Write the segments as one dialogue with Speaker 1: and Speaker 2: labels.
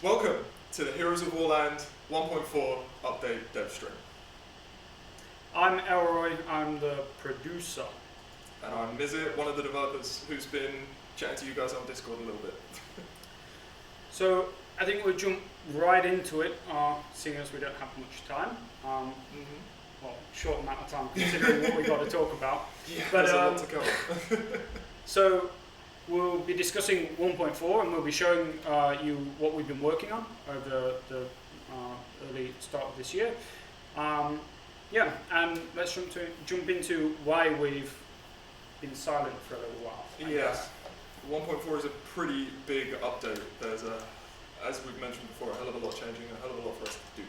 Speaker 1: Welcome to the Heroes of Warland 1.4 update dev stream.
Speaker 2: I'm Elroy, I'm the producer.
Speaker 1: And I'm Mizzet, one of the developers who's been chatting to you guys on Discord a little bit.
Speaker 2: So I think we'll jump right into it, seeing as we don't have much time. Well, short amount of time considering what we've got to talk about.
Speaker 1: Yeah,
Speaker 2: But,
Speaker 1: there's a lot to cover.
Speaker 2: So we'll be discussing 1.4 and we'll be showing you what we've been working on over the early start of this year. And let's jump into why we've been silent for a little while. I guess.
Speaker 1: 1.4 is a pretty big update. There's as we've mentioned before, a hell of a lot changing, a hell of a lot for us to do.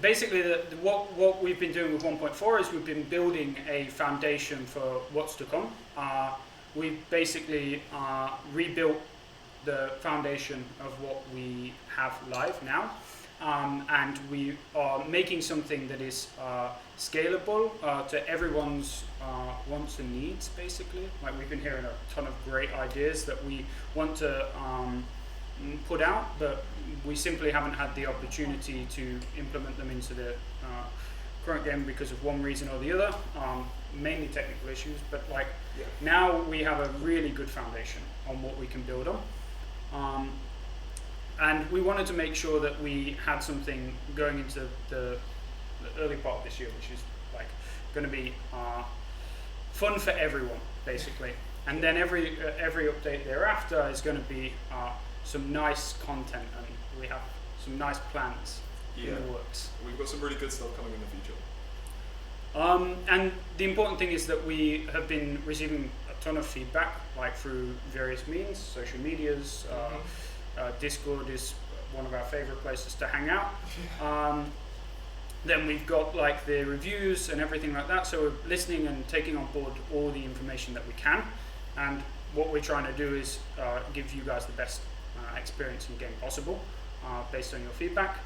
Speaker 1: Basically, what we've been doing with 1.4 is we've been building a foundation for what's to come. We've basically rebuilt the foundation of what we have live now, and we are making something that is scalable to everyone's wants and needs, basically. Like, we've been hearing a ton of great ideas that we want to put out, but we simply haven't had the opportunity to implement them into the current game because of one reason or the other, mainly technical issues. But now we have a really good foundation on what we can build on, and we wanted to make sure that we had something going into the early part of this year, which is going to be fun for everyone, basically. And then every update thereafter is going to be some nice content, and we have some nice plans in the works. We've got some really good stuff coming in the future.
Speaker 2: And the important thing is that we have been receiving a ton of feedback, through various means, social medias. Discord is one of our favorite places to hang out. Then we've got the reviews and everything like that. So we're listening and taking on board all the information that we can. And what we're trying to do is give you guys the best experience in game possible, based on your feedback.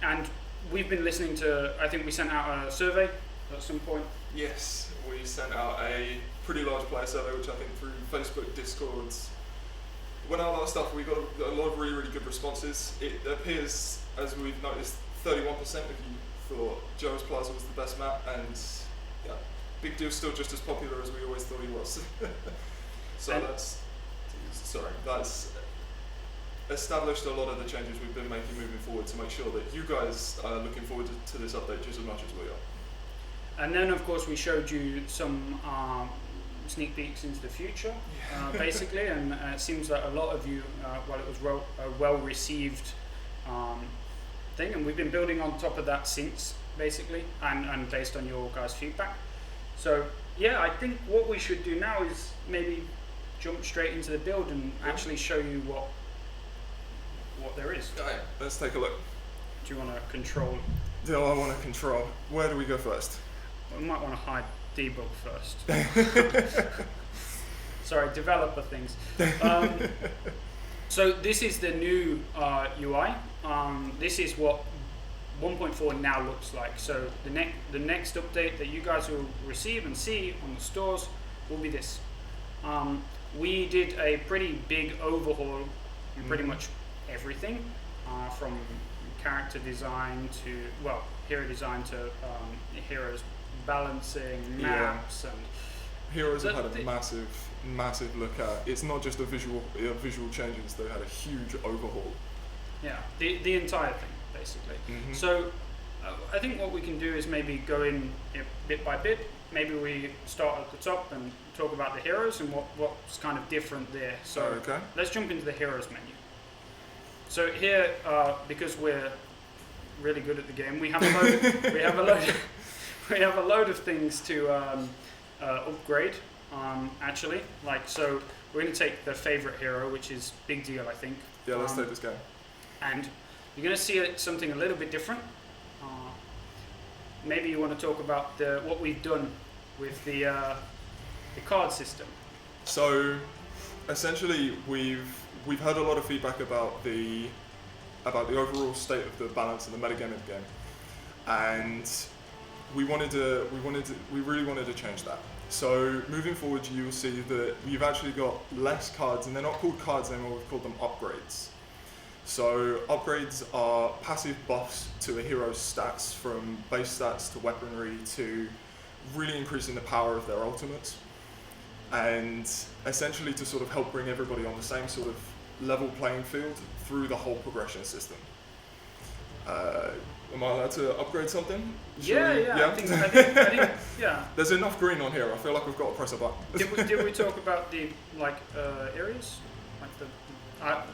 Speaker 2: And we've been listening to, I think we sent out a survey at some point.
Speaker 1: Yes, we sent out a pretty large player survey, which I think through Facebook, Discords, went out a lot of stuff. We got a lot of really, really good responses. It appears, as we've noticed, 31% of you thought Joe's Plaza was the best map, and Big Deal's still just as popular as we always thought he was. So that's established a lot of the changes we've been making moving forward to make sure that you guys are looking forward to this update just as much as we are.
Speaker 2: And then, of course, we showed you some sneak peeks into the future, basically, and it seems that a lot of you, it was a well-received thing, and we've been building on top of that since, basically, and based on your guys' feedback. So, I think what we should do now is maybe jump straight into the build and actually show you what there is.
Speaker 1: Let's take a look.
Speaker 2: Do you want to control?
Speaker 1: Do I want to control? Where do we go first?
Speaker 2: We might want to hide debug first. Sorry, developer things. So this is the new UI. This is what 1.4 now looks like. So the next update that you guys will receive and see on the stores will be this. We did a pretty big overhaul in pretty much everything, from character design to hero design to heroes balancing, maps, and
Speaker 1: Heroes have had a massive look at. It's not just a visual changes. They've had a huge overhaul.
Speaker 2: Yeah, the entire thing, basically. So I think what we can do is maybe go in bit by bit. Maybe we start at the top and talk about the heroes and what's kind of different there. So let's jump into the heroes menu. So here, because we're really good at the game, we have a load of things to upgrade. Actually, so we're going to take the favorite hero, which is Big Deal, I think.
Speaker 1: Yeah, let's take this guy.
Speaker 2: And you're going to see something a little bit different. Maybe you want to talk about what we've done with the card system.
Speaker 1: So, essentially, we've heard a lot of feedback about the overall state of the balance and the metagame of the game, and
Speaker 3: we really wanted to change that. So moving forward, you'll see that you've actually got less cards, and they're not called cards anymore. We've called them upgrades. So upgrades are passive buffs to a hero's stats, from base stats to weaponry to really increasing the power of their ultimates, and essentially to sort of help bring everybody on the same sort of level playing field through the whole progression system. Am I allowed to upgrade something?
Speaker 2: Yeah. I think, yeah.
Speaker 3: There's enough green on here. I feel like we've got to press a button.
Speaker 2: Did we talk about the areas? Like the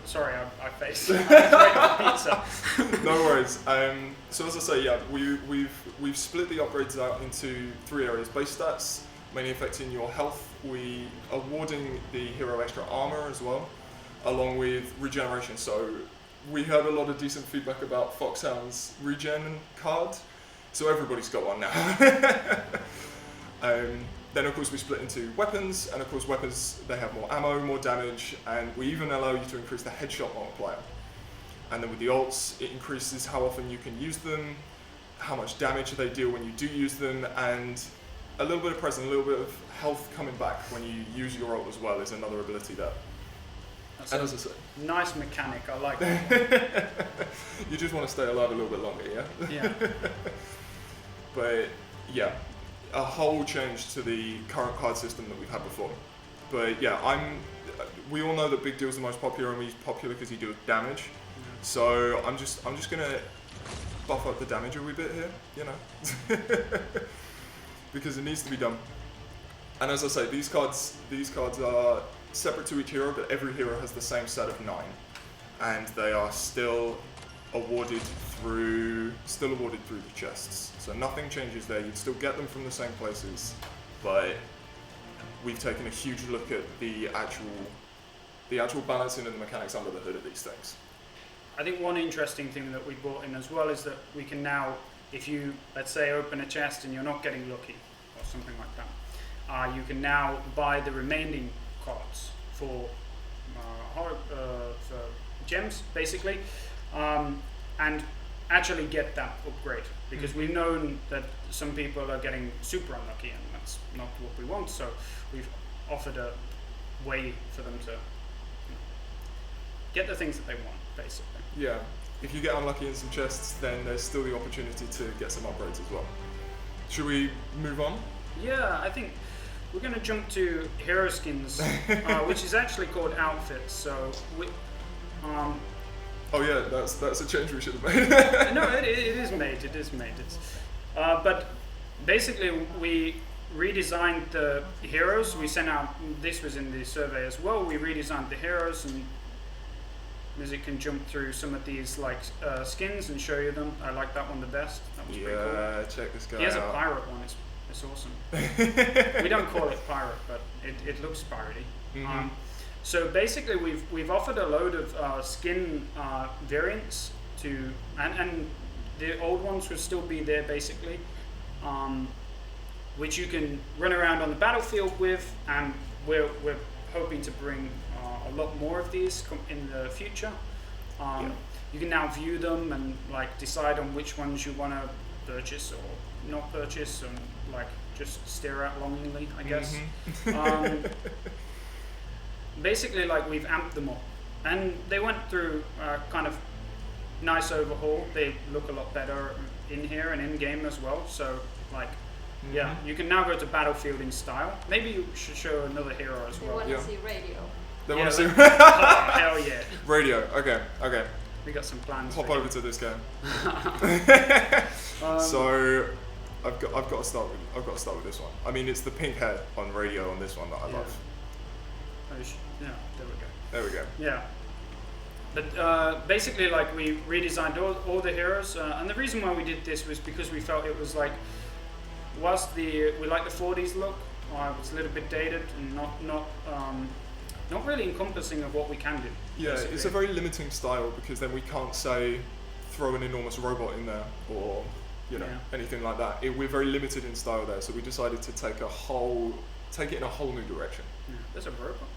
Speaker 2: sorry, I faced. Pizza.
Speaker 3: No worries. So as I say, yeah, we've split the upgrades out into 3 areas: base stats, mainly affecting your health. We awarding the hero extra armor as well, along with regeneration. So we had a lot of decent feedback about Foxhound's regen card, so everybody's got one now. Then of course we split into weapons, and of course weapons, they have more ammo, more damage, and we even allow you to increase the headshot multiplier. And then with the ults, it increases how often you can use them, how much damage they deal when you do use them, and a little bit of present, a little bit of health coming back when you use your ult as well is another ability there.
Speaker 2: That's
Speaker 3: and as I say,
Speaker 2: nice mechanic, I like that.
Speaker 3: You just want to stay alive a little bit longer, yeah?
Speaker 2: Yeah.
Speaker 3: But yeah, a whole change to the current card system that we've had before. But yeah, we all know that Big Deal's the most popular, and he's popular because he deals damage. So I'm just gonna buff up the damage a wee bit here, you know, because it needs to be done. And as I say, these cards are separate to each hero, but every hero has the same set of 9, and they are still awarded through the chests. So nothing changes there. You'd still get them from the same places, but we've taken a huge look at the actual balancing and the mechanics under the hood of these things.
Speaker 2: I think one interesting thing that we brought in as well is that we can now, if you, let's say, open a chest and you're not getting lucky or something like that, you can now buy the remaining cards for gems, basically, and actually get that upgrade. Because we've known that some people are getting super unlucky, and that's not what we want. So we've offered a way for them to get the things that they want, basically.
Speaker 3: Yeah, if you get unlucky in some chests, then there's still the opportunity to get some upgrades as well. Should we move on?
Speaker 2: Yeah, I think we're going to jump to hero skins, which is actually called outfits. So we,
Speaker 3: oh yeah, that's a change we should have made.
Speaker 2: no, it is made. It is made. But basically, we redesigned the heroes. We sent out. This was in the survey as well. We redesigned the heroes, and Mizzet can jump through some of these skins and show you them. I like that one the best. That was pretty cool.
Speaker 3: Yeah, check this guy out.
Speaker 2: He has a pirate one. It's awesome. We don't call it pirate, but it looks piratey.
Speaker 3: Mm-hmm.
Speaker 2: So basically, we've offered a load of skin variants to, and the old ones will still be there basically, which you can run around on the battlefield with, and we're hoping to bring a lot more of these in the future. You can now view them and decide on which ones you want to purchase or not purchase, and just stare at longingly, I guess. Mm-hmm. Basically, we've amped them up, and they went through kind of nice overhaul. They look a lot better in here and in game as well. So yeah, you can now go to battlefielding style. Maybe you should show another hero as well.
Speaker 4: They want to see radio.
Speaker 3: They want to see.
Speaker 2: Oh, hell yeah.
Speaker 3: Radio. Okay.
Speaker 2: We got some plans.
Speaker 3: Hop over to this game. So I've got to start with this one. I mean, it's the pink hair on radio on this one that I love.
Speaker 2: Yeah,
Speaker 3: There we go.
Speaker 2: Yeah. But basically, we redesigned all the heroes, and the reason why we did this was because we felt it was whilst we like the 40s look, it was a little bit dated and not really encompassing of what we can do.
Speaker 3: Yeah,
Speaker 2: basically.
Speaker 3: It's a very limiting style, because then we can't say throw an enormous robot in there or anything like that. We're very limited in style there, so we decided to take it in a whole new direction.
Speaker 2: Yeah. There's a robot.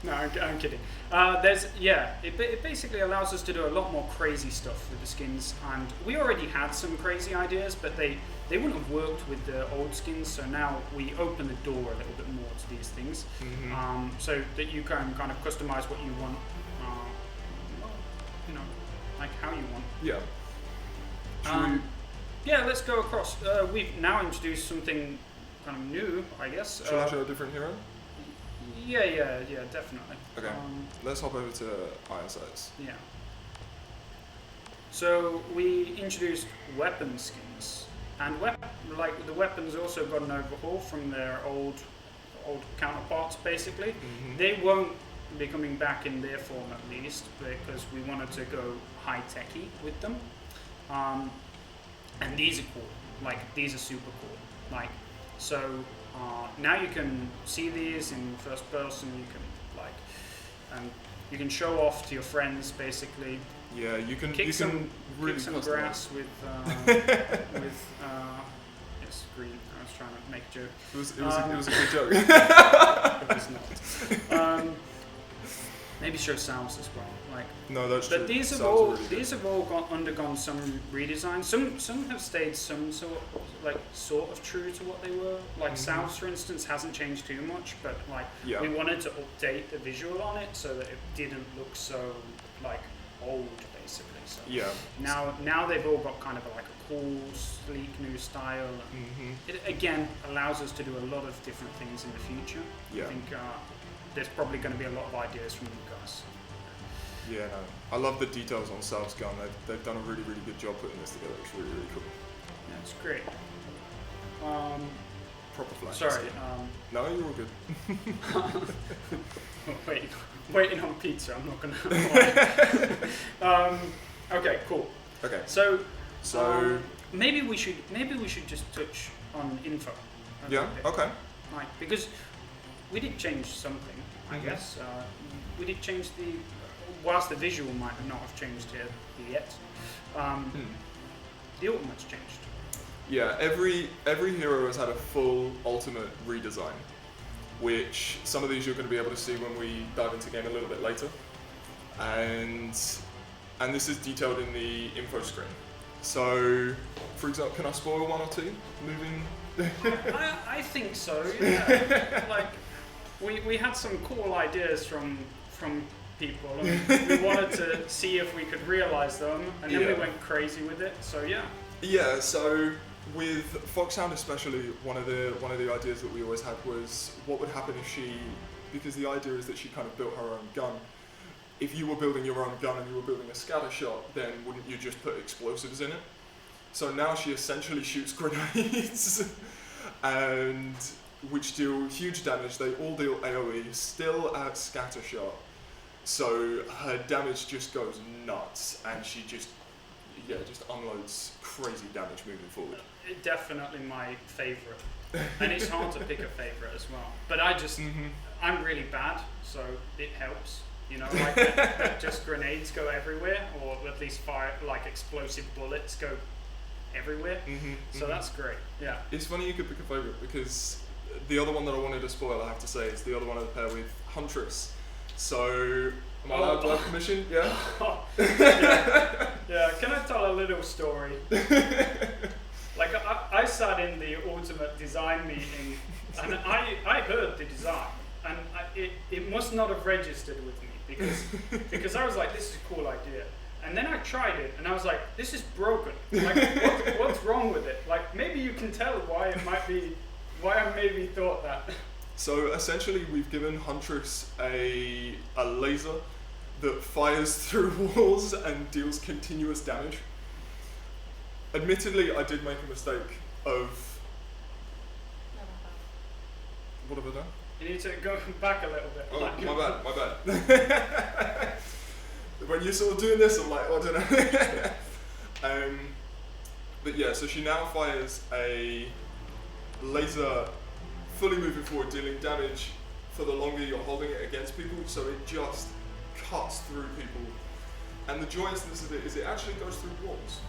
Speaker 1: No, I'm kidding. It basically allows us to do a lot more crazy stuff with the skins, and we already had some crazy ideas, but they wouldn't have worked with the old skins. So now we open the door a little bit more to these things, so that you can kind of customize what you want, like how you want.
Speaker 3: Yeah.
Speaker 1: Yeah, let's go across. We've now introduced something kind of new, I guess.
Speaker 3: Shall I show a different hero?
Speaker 1: Yeah, definitely.
Speaker 3: Okay, let's hop over to ISS.
Speaker 1: Yeah. So we introduced weapon skins, and the weapons also got an overhaul from their old counterparts. Basically, they won't be coming back in their form at least, because we wanted to go high techy with them. And these are cool. Like, these are super cool. Like, so now you can see these in first person. You can and you can show off to your friends basically.
Speaker 3: Yeah, you can
Speaker 1: kick some
Speaker 3: really
Speaker 1: grass with it's green. I was trying to make a joke.
Speaker 3: It was a good joke.
Speaker 1: It was not. Maybe show sounds as well. Like,
Speaker 3: no, that's true.
Speaker 1: But these have all undergone some redesign. Some have stayed some sort of true to what they were. Like Salves, for instance, hasn't changed too much, but we wanted to update the visual on it so that it didn't look so old, basically. So now they've all got kind of a cool, sleek new style. It again allows us to do a lot of different things in the future.
Speaker 3: Yeah.
Speaker 1: I think there's probably going to be a lot of ideas from you guys.
Speaker 3: Yeah, no. I love the details on Salve's gun. They've done a really, really good job putting this together. It's really, really cool.
Speaker 1: Yeah, it's great.
Speaker 3: Proper flash.
Speaker 1: Sorry.
Speaker 3: No, you're all good.
Speaker 1: Waiting on pizza. I'm not gonna. Okay, cool.
Speaker 3: Okay.
Speaker 1: So maybe we should just touch on info.
Speaker 3: Yeah. Okay.
Speaker 1: Because we did change something, I guess. We did change whilst the visual might not have changed yet, the ultimate's changed.
Speaker 3: Yeah, every hero has had a full ultimate redesign, which some of these you're going to be able to see when we dive into the game a little bit later. And this is detailed in the info screen. So, for example, can I spoil one or two?
Speaker 1: I think so. Yeah. We had some cool ideas from people, and we wanted to see if we could realize them, and then we went crazy with it. So yeah.
Speaker 3: Yeah. So with Foxhound especially, one of the ideas that we always had was what would happen if because the idea is that she kind of built her own gun. If you were building your own gun and you were building a scatter shot, then wouldn't you just put explosives in it? So now she essentially shoots grenades, and which deal huge damage. They all deal AoE, still at scatter shot. So her damage just goes nuts, and she just unloads crazy damage moving forward.
Speaker 1: Definitely my favourite, and it's hard to pick a favourite as well. But I'm really bad, so it helps. That just grenades go everywhere, or at least fire explosive bullets go everywhere. So that's great. Yeah.
Speaker 3: It's funny you could pick a favourite, because the other one that I wanted to spoil, I have to say, is the other one I pair with Huntress. So, am I allowed to have permission? Yeah?
Speaker 1: Yeah, can I tell a little story? I sat in the ultimate design meeting, and I heard the design, and it must not have registered with me, because I was like, this is a cool idea. And then I tried it, and I was like, this is broken. What's wrong with it? Maybe you can tell why I maybe thought that.
Speaker 3: So essentially, we've given Huntress a laser that fires through walls and deals continuous damage. Admittedly, I did make a mistake of... What have I done?
Speaker 1: You need to go back a little bit.
Speaker 3: Oh, my bad. When you're sort of doing this, I'm like, I don't know. But yeah, so she now fires a laser fully moving forward, dealing damage for the longer you're holding it against people, so it just cuts through people. And the joyousness of it is it actually goes through walls.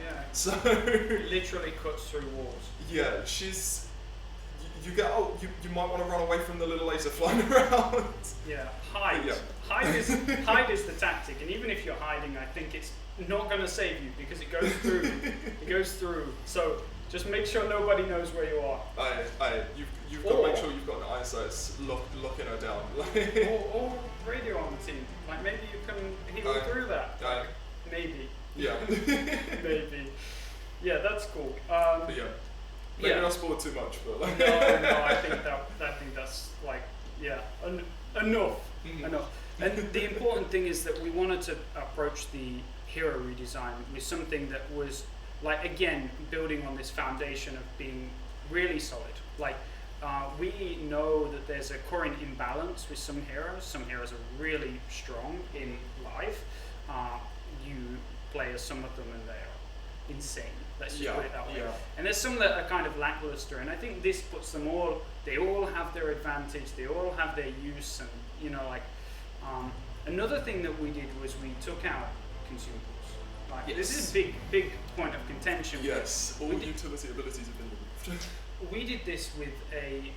Speaker 1: Yeah.
Speaker 3: So
Speaker 1: it literally cuts through walls.
Speaker 3: Yeah, you get old, you might want to run away from the little laser flying around.
Speaker 1: Yeah, hide.
Speaker 3: Yeah.
Speaker 1: Hide is the tactic, and even if you're hiding, I think it's not going to save you because it goes through. It goes through. So just make sure nobody knows where you are.
Speaker 3: You've got to make sure you've got an eyesight locking her down.
Speaker 1: or radio on the team. Like maybe you can heal through that. Maybe.
Speaker 3: Yeah.
Speaker 1: Maybe. Yeah, that's cool.
Speaker 3: But yeah. Maybe I spoiled too much, but like.
Speaker 1: No, I think that's like enough. Enough. And the important thing is that we wanted to approach the hero redesign with something that was like, again, building on this foundation of being really solid. Like we know that there's a current imbalance with some heroes. Some heroes are really strong in live. You play as some of them and they are insane. Let's just put it that way.
Speaker 3: Yeah.
Speaker 1: And there's some that are kind of lackluster, and I think this puts them all. They all have their advantage. They all have their use, and another thing that we did was we took out consumables. Like, this is a big point of contention.
Speaker 3: Yes, all utility abilities have been removed.
Speaker 1: We did this with a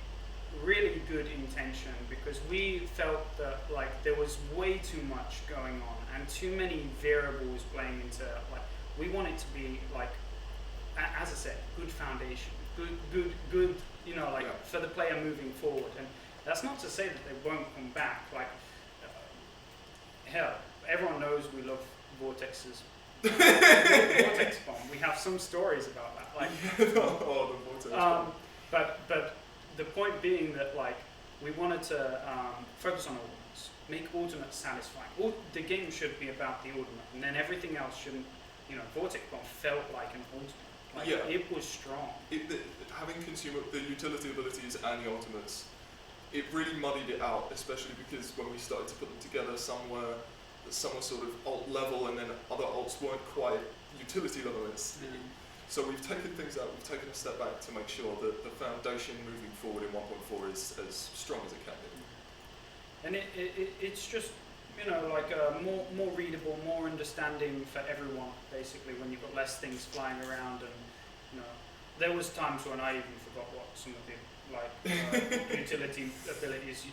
Speaker 1: really good intention because we felt that like there was way too much going on and too many variables playing into like we want it to be like, as I said, good foundation, good, for the player moving forward. And that's not to say that they won't come back. Like, hell, everyone knows we love vortexes. Vortex bomb. We have some stories about that. Like,
Speaker 3: the vortex bomb.
Speaker 1: But the point being that like we wanted to focus on ultimates, make ultimates satisfying. The game should be about the ultimate, and then everything else shouldn't. Vortex bomb felt like an ultimate. Like, it was strong.
Speaker 3: Having the utility abilities and the ultimates, it really muddied it out, especially because when we started to put them together, some were sort of alt level and then other alts weren't quite utility levels. So we've taken things out, we've taken a step back to make sure that the foundation moving forward in 1.4 is as strong as it can be.
Speaker 1: And it's just, more readable, more understanding for everyone, basically, when you've got less things flying around. And, there was times when I even forgot what some of the, utility abilities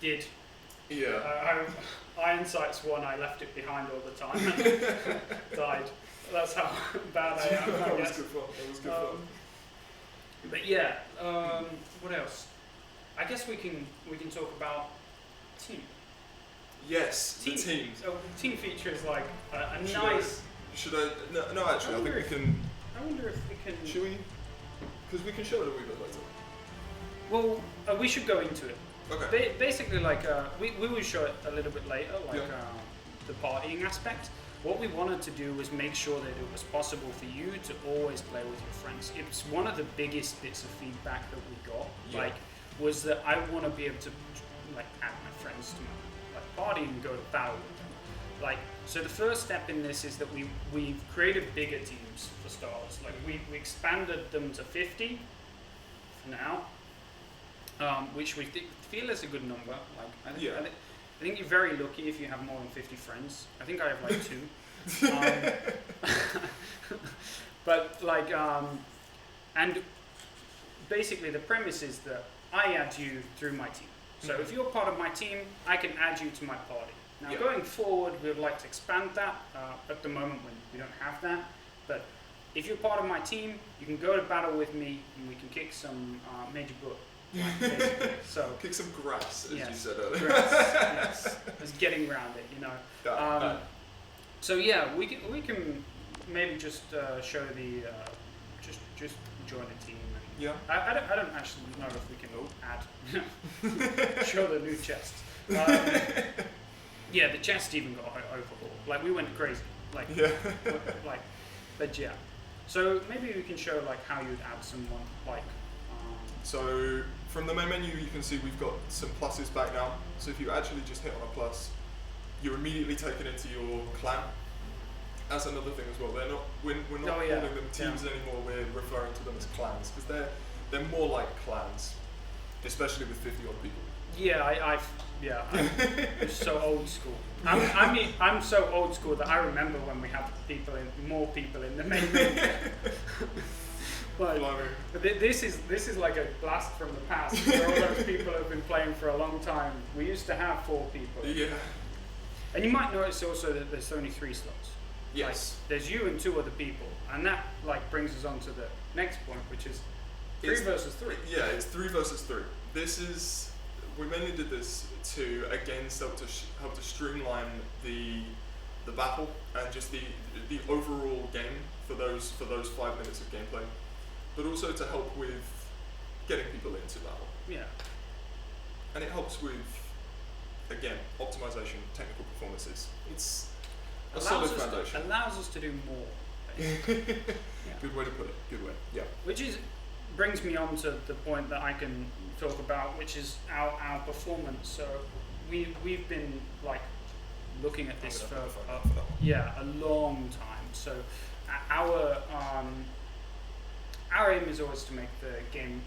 Speaker 1: did.
Speaker 3: Yeah.
Speaker 1: Iron Sight's one, I left it behind all the time and died. That's how bad I am, I
Speaker 3: That was
Speaker 1: guess.
Speaker 3: good fun. That was good fun.
Speaker 1: But yeah, what else? I guess we can talk about team.
Speaker 3: Yes, the team.
Speaker 1: So team feature is like a
Speaker 3: Should
Speaker 1: nice.
Speaker 3: No, actually, I think we can.
Speaker 1: I wonder if we can.
Speaker 3: Should we? Because we can show it a wee bit later.
Speaker 1: Well, we should go into it.
Speaker 3: Okay.
Speaker 1: Basically, like we will show it a little bit later, like the partying aspect. What we wanted to do was make sure that it was possible for you to always play with your friends. It's one of the biggest bits of feedback that we got. Like, was that I want to be able to like add my friends to my party and go to battle with them. Like, so the first step in this is that we've created bigger teams for starters. Like we expanded them to 50 for now, which we feel is a good number. Like I think you're very lucky if you have more than 50 friends. I think I have like 2. But like, and basically the premise is that I add you through my team. So if you're part of my team, I can add you to my party. Now going forward, we would like to expand that. At the moment, we don't have that. But if you're part of my team, you can go to battle with me, and we can kick some major butt. So
Speaker 3: kick some grass, as you said earlier.
Speaker 1: Grass, yes, just getting around it, So yeah, we can maybe just show the just join the team.
Speaker 3: Yeah.
Speaker 1: I don't actually know if we can add show the new chest. Yeah, the chest even got overhauled. Like we went crazy. Like but yeah. So maybe we can show like how you'd add someone like.
Speaker 3: So from the main menu, you can see we've got some pluses back now. So if you actually just hit on a plus, you're immediately taken into your clan. That's another thing as well. We're not calling them teams anymore. We're referring to them as clans because they're more like clans, especially with 50 odd people.
Speaker 1: Yeah, I'm so old school. I'm so old school that I remember when we had more people in the main menu. Like, this is like a blast from the past. For all those people who have been playing for a long time, we used to have 4 people.
Speaker 3: Yeah.
Speaker 1: And you might notice also that there's only 3 slots.
Speaker 3: Yes.
Speaker 1: Like, there's you and 2 other people, and that like brings us on to the next point, which is 3 versus 3.
Speaker 3: Yeah, it's 3 versus 3. We mainly did this to again help to streamline the battle and just the overall game for those 5 minutes of gameplay, but also to help with getting people into battle.
Speaker 1: Yeah.
Speaker 3: And it helps with, again, optimization, technical performances. It's a solid foundation.
Speaker 1: Allows us to do more. Yeah.
Speaker 3: Good way to put it. Good way. Yeah.
Speaker 1: Which brings me on to the point that I can talk about, which is our performance. So we've been like looking at this for a long time. So our aim is always to make the game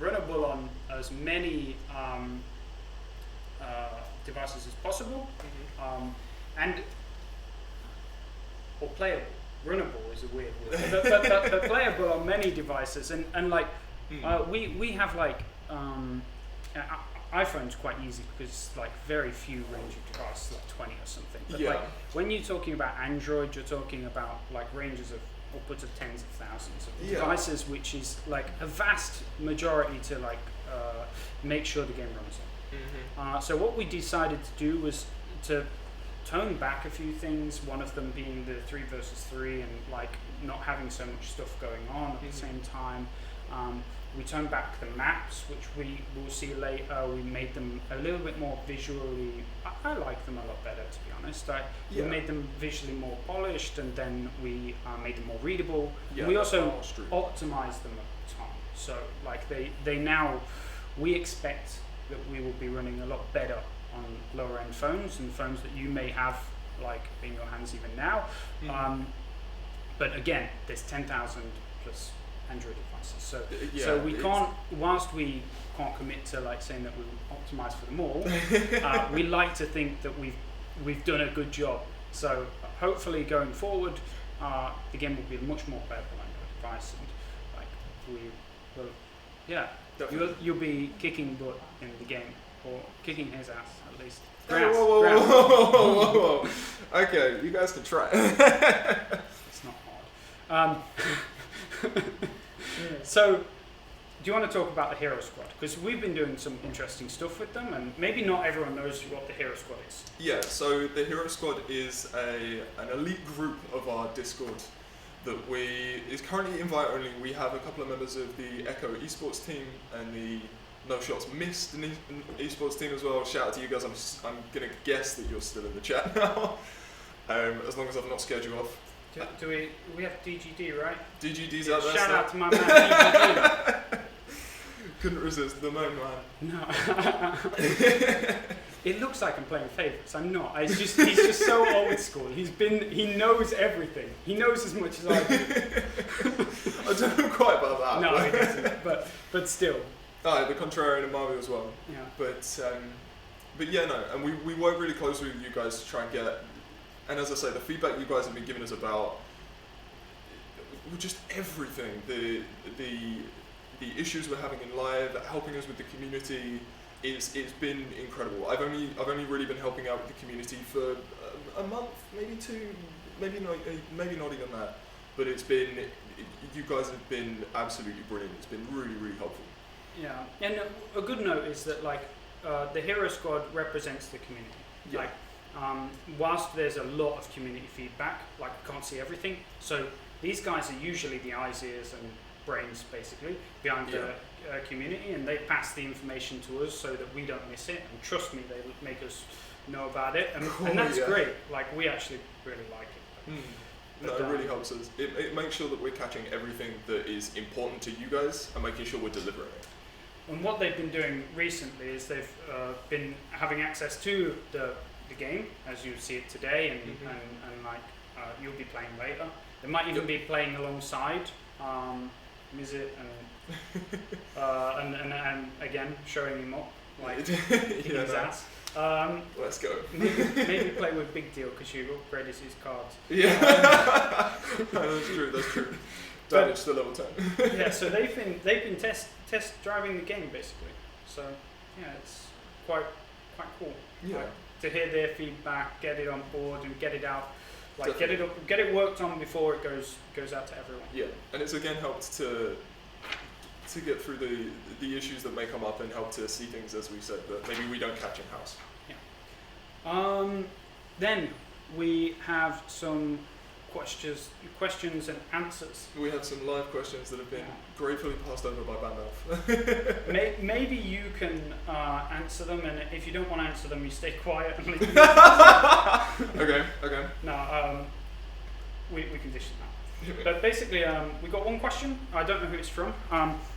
Speaker 1: runnable on as many devices as possible, and or playable. Runnable is a weird word, but playable on many devices, and like we have like iPhone's quite easy because like very few range of devices, like 20 or something. But like when you're talking about Android, you're talking about like ranges of upwards of tens of thousands of devices, which is like a vast majority to like make sure the game runs on. So what we decided to do was to tone back a few things, one of them being the 3 versus 3 and like not having so much stuff going on at the same time. We toned back the maps, which we will see later. We made them a little bit more visually, I like them a lot better, to be honest. We made them visually more polished, and then we made them more readable. We also optimized them a ton. So like they now, we expect that we will be running a lot better on lower end phones and phones that you may have like in your hands even now. But again, there's 10,000 plus Android devices. So we can't, whilst we can't commit to like saying that we optimize for them all, we like to think that we've done a good job. So hopefully going forward, the game will be much more playable on your device, and like we will, you'll be kicking butt in the game, or kicking his ass at least. Grass,
Speaker 3: whoa. Okay, you guys can try.
Speaker 1: It's not hard. So, do you want to talk about the Hero Squad? Because we've been doing some interesting stuff with them, and maybe not everyone knows what the Hero Squad is.
Speaker 3: Yeah, so the Hero Squad is an elite group of our Discord that is currently invite only. We have a couple of members of the Echo esports team and the No Shots Missed esports team as well. Shout out to you guys. I'm going to guess that you're still in the chat now, as long as I've not scared you off.
Speaker 1: Do we have DGD, right?
Speaker 3: DGD's out there.
Speaker 1: Shout out to my man DGD.
Speaker 3: Couldn't resist the main man.
Speaker 1: No. It looks like I'm playing favourites. I'm not. He's just so old school. He knows everything. He knows as much as I do.
Speaker 3: I don't know quite about that.
Speaker 1: No, he doesn't. But still.
Speaker 3: The contrarian in Mario as well.
Speaker 1: Yeah.
Speaker 3: But yeah, no, and we work really closely with you guys to try and get. And as I say, the feedback you guys have been giving us about just everything, the issues we're having in live, helping us with the community, it's been incredible. I've only really been helping out with the community for a month, maybe 2, maybe not even that. But you guys have been absolutely brilliant. It's been really, really helpful.
Speaker 1: Yeah, and a good note is that like the Hero Squad represents the community.
Speaker 3: Yeah.
Speaker 1: Like, whilst there's a lot of community feedback, like I can't see everything, so these guys are usually the eyes, ears and brains basically behind the community, and they pass the information to us so that we don't miss it, and trust me, they make us know about it, and that's great. Like we actually really like it.
Speaker 3: No, it really helps us. It makes sure that we're catching everything that is important to you guys and making sure we're delivering it.
Speaker 1: And what they've been doing recently is they've been having access to the game as you see it today, and like you'll be playing later. They might even be playing alongside Mizzet and again showing him up like his ass.
Speaker 3: Let's go.
Speaker 1: maybe play with Big Deal because you upgraded his cards.
Speaker 3: Yeah, that's true. damage to level 10.
Speaker 1: Yeah, so they've been test driving the game basically. So yeah, it's quite cool.
Speaker 3: Yeah.
Speaker 1: Like, to hear their feedback, get it on board, and get it out. Like
Speaker 3: Definitely.
Speaker 1: get it worked on before it goes out to everyone.
Speaker 3: Yeah, and it's again helped to get through the issues that may come up and help to see things, as we said, that maybe we don't catch in house.
Speaker 1: Then we have some questions and answers.
Speaker 3: We have some live questions that have been gratefully passed over by Bandalf.
Speaker 1: Maybe you can answer them, and if you don't want to answer them, you stay quiet and leave me.
Speaker 3: Okay.
Speaker 1: No, we can dish it out. But basically, we got one question. I don't know who it's from.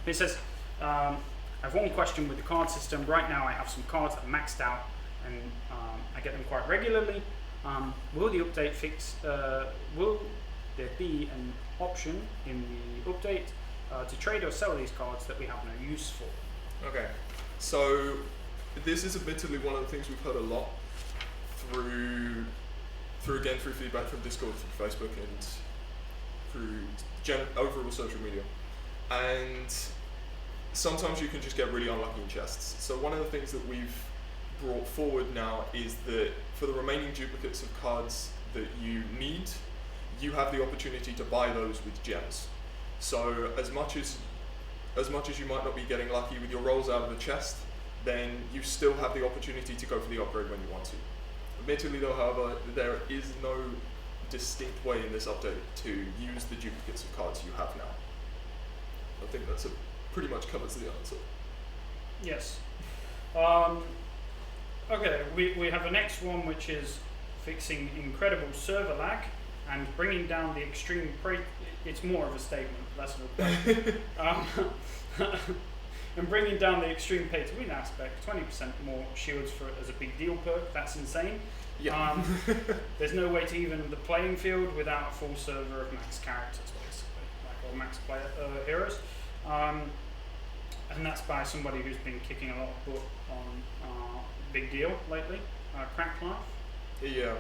Speaker 1: It says, I have one question with the card system. Right now I have some cards that are maxed out, and I get them quite regularly. Will the update fix? Will there be an option in the update to trade or sell these cards that we have no use for?
Speaker 3: Okay, so this is admittedly one of the things we've heard a lot through feedback from Discord, through Facebook, and through overall social media. And sometimes you can just get really unlucky in chests. So one of the things that we've brought forward now is that for the remaining duplicates of cards that you need, you have the opportunity to buy those with gems. So as much as you might not be getting lucky with your rolls out of the chest, then you still have the opportunity to go for the upgrade when you want to. Admittedly though, however, there is no distinct way in this update to use the duplicates of cards you have now. I think that's pretty much covers the answer.
Speaker 1: Yes. Okay, we have the next one, which is fixing incredible server lag and bringing down the extreme it's more of a statement, less of a question. And bringing down the extreme pay to win aspect, 20% more shields as a big deal perk. That's insane.
Speaker 3: Yeah.
Speaker 1: There's no way to even the playing field without a full server of max characters, basically, or max player heroes. And that's by somebody who's been kicking a lot of butt on Big Deal lately, Cracked Life.
Speaker 3: Yeah.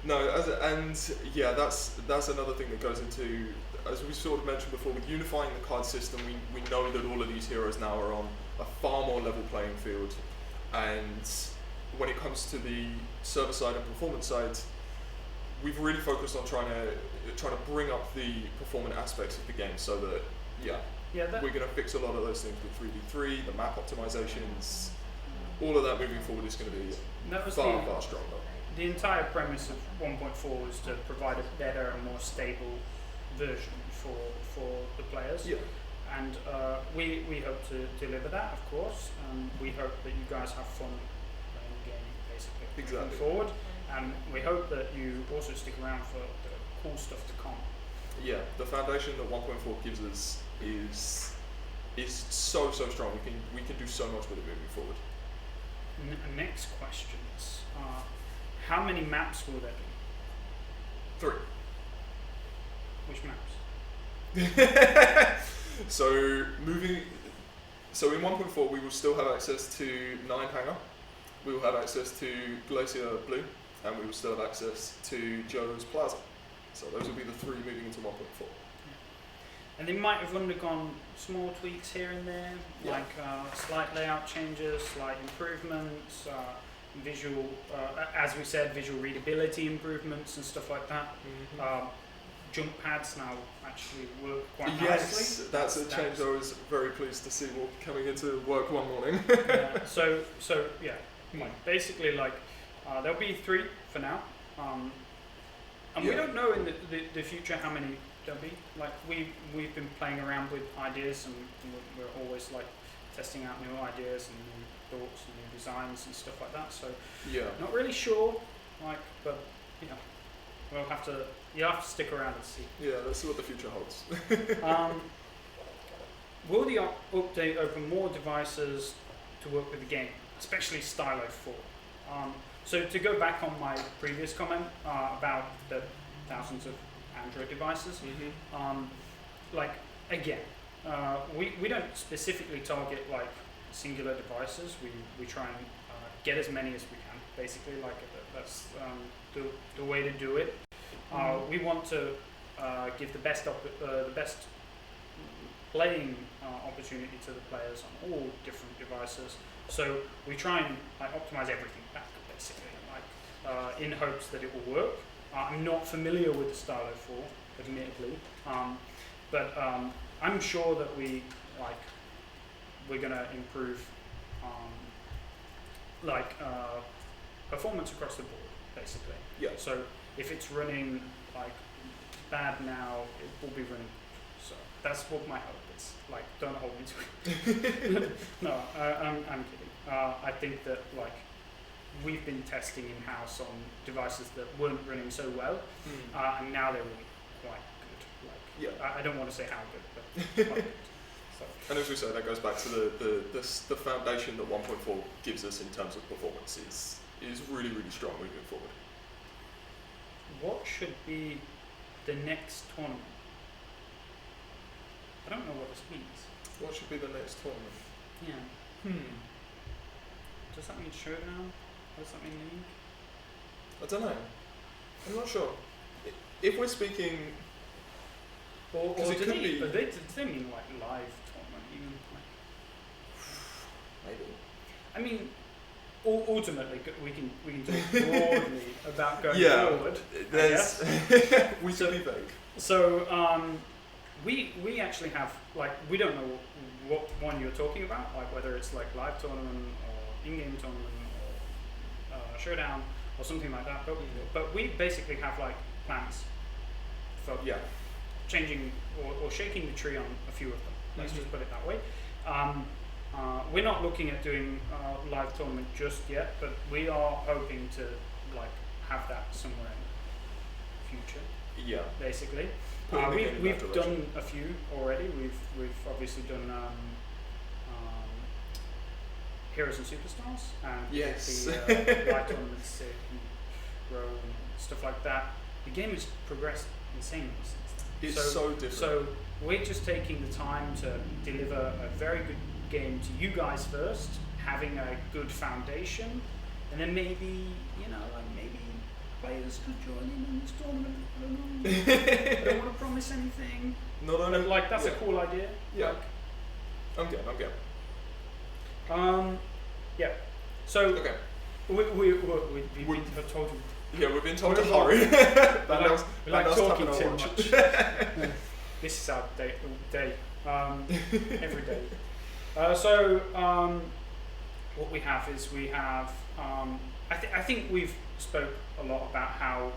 Speaker 3: No, that's another thing that goes into, as we sort of mentioned before, with unifying the card system, we know that all of these heroes now are on a far more level playing field, and when it comes to the server side and performance side, we've really focused on trying to bring up the performance aspects of the game, so that we're going to fix a lot of those things with 3v3, the map optimizations, all of that moving forward is going to be far stronger.
Speaker 1: The entire premise of 1.4 was to provide a better and more stable version for the players.
Speaker 3: Yeah.
Speaker 1: And we hope to deliver that, of course. We hope that you guys have fun playing the game, basically, moving forward. And we hope that you also stick around for the cool stuff to come.
Speaker 3: Yeah, the foundation that 1.4 gives us is so strong. We can do so much with it moving forward.
Speaker 1: Next questions. How many maps will there be?
Speaker 3: 3.
Speaker 1: Which maps?
Speaker 3: So in 1.4 we will still have access to 9 Hangar, we will have access to Glacier Blue, and we will still have access to Joe's Plaza. So those will be the 3 moving into 1.4.
Speaker 1: And they might have undergone small tweaks here and there, like slight layout changes, slight improvements, visual, as we said, visual readability improvements and stuff like that.
Speaker 3: Mm-hmm.
Speaker 1: Jump pads now actually work quite nicely.
Speaker 3: Yes, that's a change I was very pleased to see coming into work one morning.
Speaker 1: So basically, like, there'll be 3 for now, and we don't know in the future how many there'll be. Like, we've been playing around with ideas, and we're always like testing out new ideas and new thoughts and new designs and stuff like that. So not really sure, like, but you'll have to stick around and see.
Speaker 3: Yeah, let's see what the future holds.
Speaker 1: Will the update open more devices to work with the game, especially Stylo 4? So to go back on my previous comment about the thousands of Android devices, like, again, we don't specifically target like singular devices. We try and get as many as we can, basically. Like, that's the way to do it. We want to give the best playing opportunity to the players on all different devices. So we try and optimize everything back, basically, in hopes that it will work. I'm not familiar with the Stylo 4, admittedly, but I'm sure that we're gonna improve performance across the board, basically.
Speaker 3: Yeah.
Speaker 1: So if it's running bad now, it will be running. So that's what my hope is. Don't hold me to it. No, I'm kidding. I think that we've been testing in house on devices that weren't running so well, and now they're really quite good. I don't want to say how good, but quite good. So.
Speaker 3: And as we say, that goes back to the foundation that 1.4 gives us in terms of performance is really, really strong moving forward.
Speaker 1: What should be the next tournament? I don't know what this means.
Speaker 3: What should be the next tournament?
Speaker 1: Yeah. Does that mean showdown? Does that mean league?
Speaker 3: I don't know. I'm not sure. If we're speaking,
Speaker 1: or
Speaker 3: it
Speaker 1: do
Speaker 3: could
Speaker 1: they
Speaker 3: be.
Speaker 1: mean live tournament? Even
Speaker 3: Maybe.
Speaker 1: I mean, ultimately we can talk broadly about going forward.
Speaker 3: There's we should be vague.
Speaker 1: So we actually have we don't know what one you're talking about, whether it's live tournament or in-game tournament or showdown or something like that. But we basically have plans for changing or shaking the tree on a few of them. Let's just put it that way. We're not looking at doing live tournament just yet, but we are hoping to have that somewhere in the future.
Speaker 3: Yeah.
Speaker 1: Basically,
Speaker 3: We've
Speaker 1: done a few already. We've obviously done Heroes and Superstars and
Speaker 3: yes.
Speaker 1: the live tournaments in Row and stuff like that. The game has progressed insanely since then.
Speaker 3: It's so different.
Speaker 1: So we're just taking the time to deliver a very good game to you guys first, having a good foundation, and then maybe maybe players could join in this tournament. I don't know. I don't want to promise anything.
Speaker 3: Not only
Speaker 1: That's a cool idea.
Speaker 3: Yeah. I'm good.
Speaker 1: Yeah. So
Speaker 3: Okay.
Speaker 1: we've been told.
Speaker 3: Yeah, we've been told to hurry.
Speaker 1: We like talking too much. This is our day. Every day. What we have is I think we've spoke a lot about how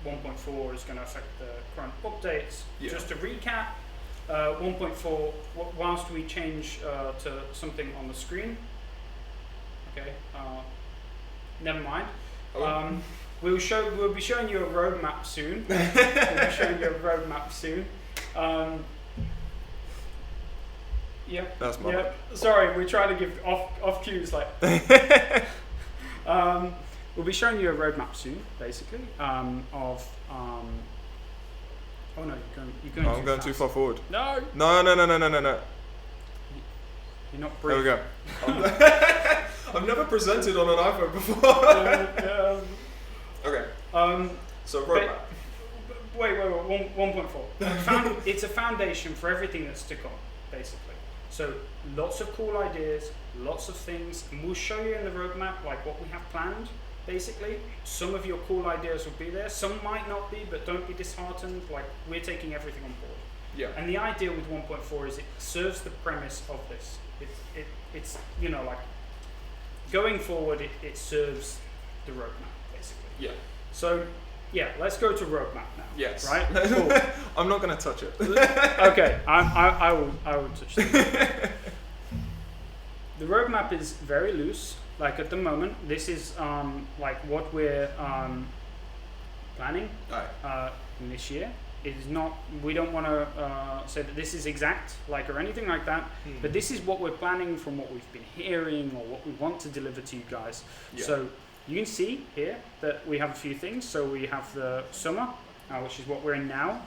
Speaker 1: 1.4 is going to affect the current updates.
Speaker 3: Yeah.
Speaker 1: Just to recap, 1.4, whilst we change to something on the screen, okay, never mind. We'll be showing you a roadmap soon. Yeah.
Speaker 3: That's my
Speaker 1: bad. Sorry, we're trying to give off cues we'll be showing you a roadmap soon, basically. Oh no, you're going.
Speaker 3: I'm going too far forward.
Speaker 1: No.
Speaker 3: No.
Speaker 1: You're not
Speaker 3: There we
Speaker 1: brief.
Speaker 3: go. I've never presented on an iPhone before. Okay. So roadmap.
Speaker 1: Wait. 1.4. It's a foundation for everything that's to come, basically. So lots of cool ideas, lots of things, and we'll show you in the roadmap what we have planned. Basically, some of your cool ideas will be there. Some might not be, but don't be disheartened. We're taking everything on board.
Speaker 3: Yeah.
Speaker 1: And the idea with 1.4 is it serves the premise of this. It's going forward. It serves the roadmap basically.
Speaker 3: Yeah.
Speaker 1: So yeah, let's go to roadmap now.
Speaker 3: Yes.
Speaker 1: Right. Cool.
Speaker 3: I'm not going to touch it.
Speaker 1: Okay. I will touch it. The roadmap is very loose. At the moment, this is what we're planning in this year. It is not. We don't want to say that this is exact, or anything like that. But this is what we're planning from what we've been hearing or what we want to deliver to you guys.
Speaker 3: Yeah.
Speaker 1: So you can see here that we have a few things. So we have the summer, which is what we're in now.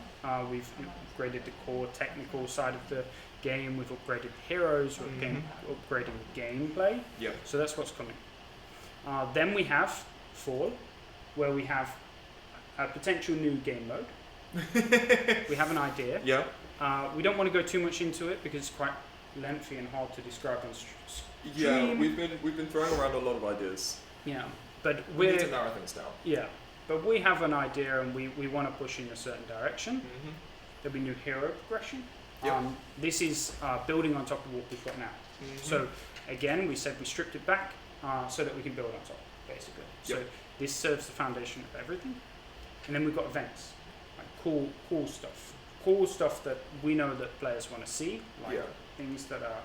Speaker 1: We've upgraded the core technical side of the game. We've upgraded heroes. We're upgrading gameplay.
Speaker 3: Yeah.
Speaker 1: So that's what's coming. Then we have fall, where we have a potential new game mode. We have an idea.
Speaker 3: Yeah.
Speaker 1: We don't want to go too much into it because it's quite lengthy and hard to describe on stream.
Speaker 3: Yeah, we've been throwing around a lot of ideas.
Speaker 1: Yeah, but
Speaker 3: We need to narrow things down.
Speaker 1: Yeah, but we have an idea and we want to push in a certain direction.
Speaker 3: Mm-hmm.
Speaker 1: There'll be new hero progression.
Speaker 3: Yep.
Speaker 1: This is building on top of what we've got now.
Speaker 3: Mm-hmm.
Speaker 1: So again, we said we stripped it back so that we can build on top, basically. So
Speaker 3: Yep.
Speaker 1: this serves the foundation of everything. And then we've got events, like cool stuff that we know that players want to see, like things that are,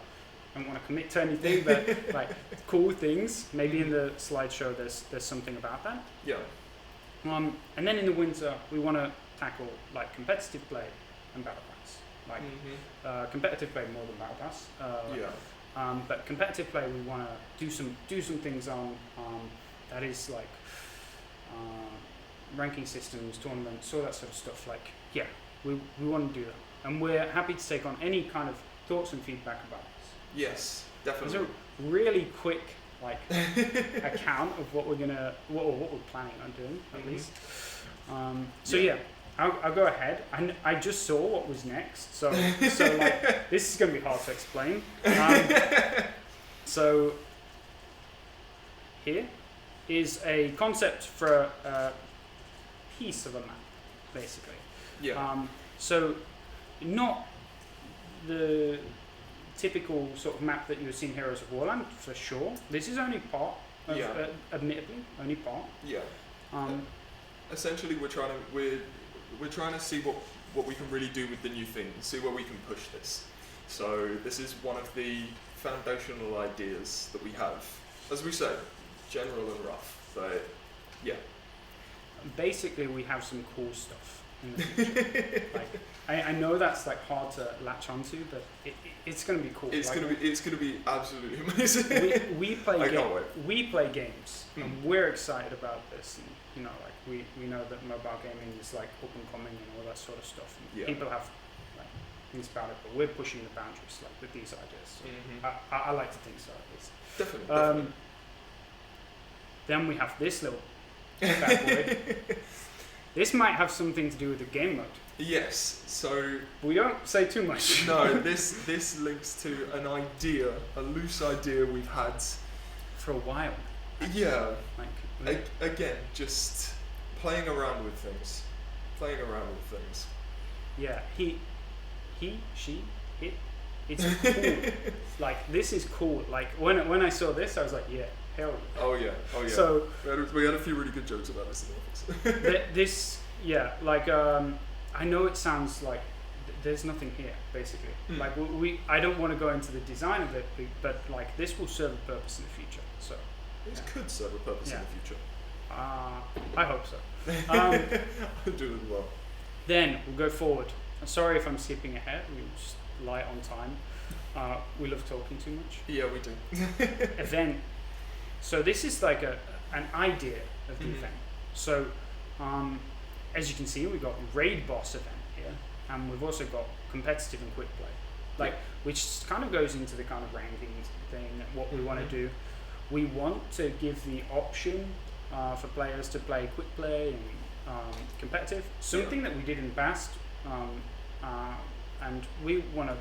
Speaker 1: I don't want to commit to anything, but like cool things. Maybe in the slideshow there's something about that.
Speaker 3: Yeah.
Speaker 1: And then in the winter we want to tackle like competitive play and battle pass. Like competitive play more than battle pass. But competitive play we want to do some things on that is like ranking systems, tournaments, all that sort of stuff. Like we want to do that, and we're happy to take on any kind of thoughts and feedback about this.
Speaker 3: Yes, definitely.
Speaker 1: There's a really quick like account of what we're planning on doing at least. I'll go ahead. I just saw what was next, so like this is going to be hard to explain. So here is a concept for a piece of a map, basically.
Speaker 3: Yeah.
Speaker 1: So not the typical sort of map that you would see in Heroes of Warland, for sure. This is only part of, admittedly, only part.
Speaker 3: Yeah. Essentially, we're trying to see what we can really do with the new thing, see where we can push this. So this is one of the foundational ideas that we have. As we said, general and rough, but yeah.
Speaker 1: Basically, we have some cool stuff in the future. Like, I know that's like hard to latch onto, but it's going to be cool.
Speaker 3: It's going to be absolutely amazing.
Speaker 1: we play
Speaker 3: can't wait.
Speaker 1: We play games, and we're excited about this. And you know, like we know that mobile gaming is like up and coming and all that sort of stuff. And people have like things about it, but we're pushing the boundaries like with these ideas. So I like to think so at least.
Speaker 3: Definitely.
Speaker 1: Then we have this little bad boy. This might have something to do with the game mode.
Speaker 3: Yes, so...
Speaker 1: We don't say too much.
Speaker 3: No, this links to an idea, a loose idea we've had...
Speaker 1: For a while. Actually.
Speaker 3: Yeah.
Speaker 1: Like,
Speaker 3: again, just playing around with things.
Speaker 1: Yeah, he, she, it. It's cool. Like, this is cool. Like, when I saw this, I was like, yeah, hell yeah.
Speaker 3: Oh yeah.
Speaker 1: So...
Speaker 3: We had a few really good jokes about this in the office.
Speaker 1: This, yeah, like, I know it sounds like there's nothing here, basically. Like, I don't want to go into the design of it, but like, this will serve a purpose in the future. So
Speaker 3: this could serve a purpose in the future.
Speaker 1: I hope so.
Speaker 3: I do as well.
Speaker 1: Then we'll go forward. I'm sorry if I'm skipping ahead. We just light on time. We love talking too much.
Speaker 3: Yeah, we do.
Speaker 1: Event. So this is like an idea of the event. So as you can see, we've got raid boss event here, and we've also got competitive and quick play, like which kind of goes into the kind of ranking thing. What we want to do, we want to give the option for players to play quick play and competitive, something that we did in the past, and we want to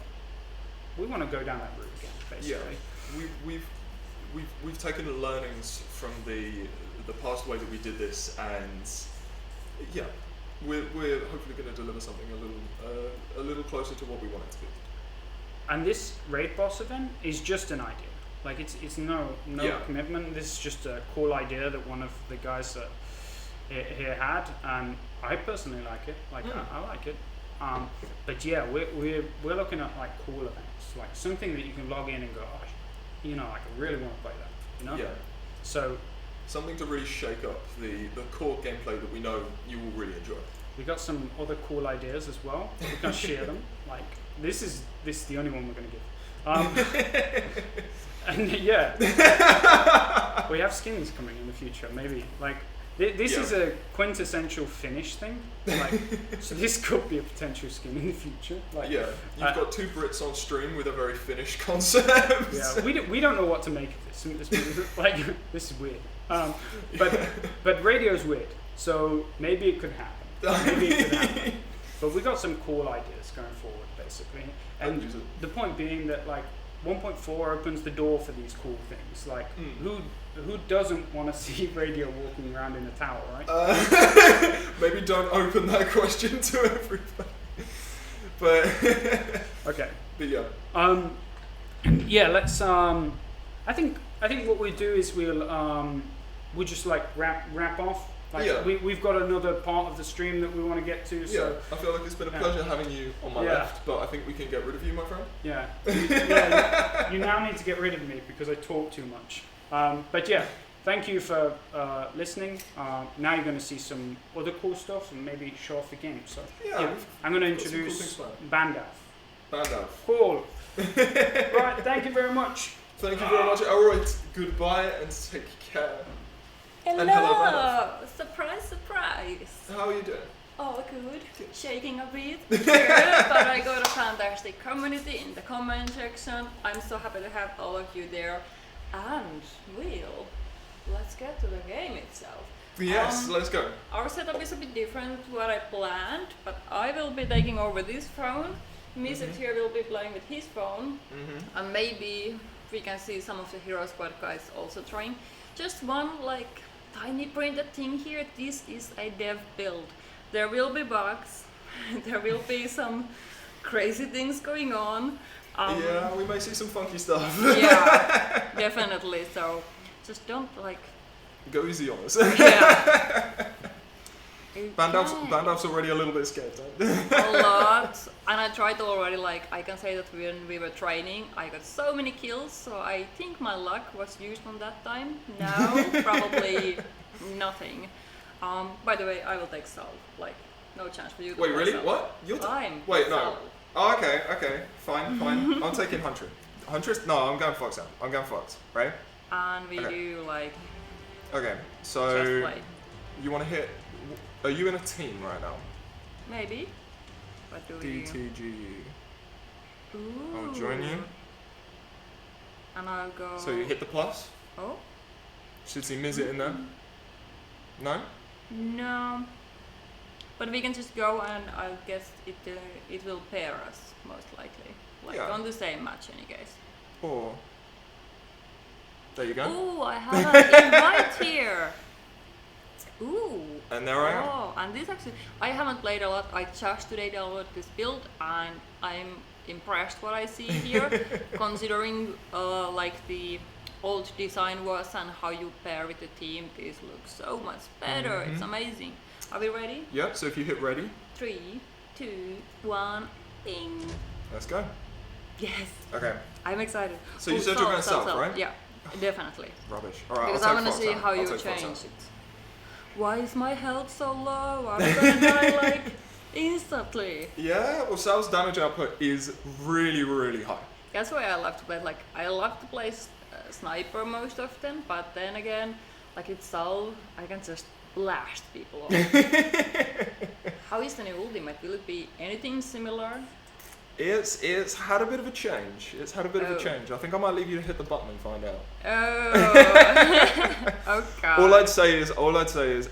Speaker 1: go down that route again, basically.
Speaker 3: Yeah, we've taken the learnings from the past way that we did this, and yeah, we're hopefully going to deliver something a little closer to what we want it to be. And
Speaker 1: this raid boss event is just an idea. Like, it's no commitment. This is just a cool idea that one of the guys that here had, and I personally like it. Like, I like it. But yeah, we're looking at like cool events, like something that you can log in and go, oh, you know, like I really want to play that. You know. Yeah. So.
Speaker 3: Something to really shake up the core gameplay that we know you will really enjoy.
Speaker 1: We got some other cool ideas as well. We're gonna share them. Like this is the only one we're gonna give. And yeah, we have skins coming in the future. Maybe like this is a quintessential Finnish thing. Like, so this could be a potential skin in the future. Like,
Speaker 3: yeah, you've got two Brits on stream with a very Finnish concept.
Speaker 1: Yeah, we don't know what to make of this. Like, this is weird. But radio's weird, so maybe it could happen. But we got some cool ideas going forward, basically. And the point being that like 1.4 opens the door for these cool things. Like who doesn't want to see Radio walking around in a tower, right?
Speaker 3: Maybe don't open that question to everybody. But
Speaker 1: okay.
Speaker 3: But yeah.
Speaker 1: Yeah. Let's. I think what we do is we'll just like wrap off. Like we've got another part of the stream that we want to get to. So
Speaker 3: I feel like it's been a pleasure having you on my left, but I think we can get rid of you, my friend.
Speaker 1: Yeah. You now need to get rid of me because I talk too much. But yeah, thank you for listening. Now you're going to see some other cool stuff and maybe show off the game. So I'm going to introduce Bandalf. Cool. Right, thank you very much.
Speaker 3: Thank you very much, Elroy. Goodbye and take care.
Speaker 4: Hello!
Speaker 3: And hello, Bandalf.
Speaker 4: Surprise, surprise!
Speaker 3: How are you doing?
Speaker 4: Oh, good. Shaking a bit. But I got a fantastic community in the comment section. I'm so happy to have all of you there. And let's get to the game itself.
Speaker 3: Yes, let's go.
Speaker 4: Our setup is a bit different to what I planned, but I will be taking over this phone. Mizzet here will be playing with his phone. And maybe we can see some of the Hero Squad guys also trying. Just one like tiny printed thing here. This is a dev build. There will be bugs. There will be some crazy things going on.
Speaker 3: Yeah, we may see some funky stuff.
Speaker 4: Yeah, definitely. So just don't like
Speaker 3: go easy on us.
Speaker 4: Yeah.
Speaker 3: Bandalf's already a little bit scared.
Speaker 4: A lot, and I tried already. Like I can say that when we were training, I got so many kills. So I think my luck was used on that time. Now probably nothing. By the way, I will take Sol. Like no chance for you.
Speaker 3: Wait, really?
Speaker 4: Sol.
Speaker 3: What? You're
Speaker 4: Wait,
Speaker 3: no.
Speaker 4: Sol.
Speaker 3: Oh, okay, fine. I'm taking Huntress. Huntress? No, I'm going Fox out. I'm going Fox, right?
Speaker 4: And we do like.
Speaker 3: Okay, so you want to hit? Are you in a team right now?
Speaker 4: Maybe. What do we do?
Speaker 3: DTGU.
Speaker 4: Ooh.
Speaker 3: I'll join you.
Speaker 4: And I'll go.
Speaker 3: So you hit the plus?
Speaker 4: Oh.
Speaker 3: Should see Mizzet in there. No?
Speaker 4: No. But we can just go and I guess it will pair us most likely. Like on the same match in any case.
Speaker 3: Or there you go.
Speaker 4: Ooh, I have an invite here. Ooh.
Speaker 3: And there I am.
Speaker 4: Oh, and this actually I haven't played a lot. I just today downloaded this build and I'm impressed what I see here, considering like the old design was and how you pair with the team. This looks so much better. It's amazing. Are we ready?
Speaker 3: Yep, so if you hit ready.
Speaker 4: 3, 2, 1, ding.
Speaker 3: Let's go.
Speaker 4: Yes.
Speaker 3: Okay.
Speaker 4: I'm excited.
Speaker 3: So you said you're going south, right?
Speaker 4: Yeah, definitely.
Speaker 3: Rubbish. Alright,
Speaker 4: Because
Speaker 3: I'll
Speaker 4: I want to see how you change it. Why is my health so low? I'm gonna die like instantly.
Speaker 3: Yeah, well Sal's damage output is really, really high.
Speaker 4: That's why I love to play. Like I love to play sniper most often, but then again, like it's Sal, I can just blast people off. How is the new ultimate? Will it be anything similar?
Speaker 3: It's had a bit of a change. It's had a bit of a change. I think I might leave you to hit the button and find out.
Speaker 4: Oh. Okay.
Speaker 3: All I'd say is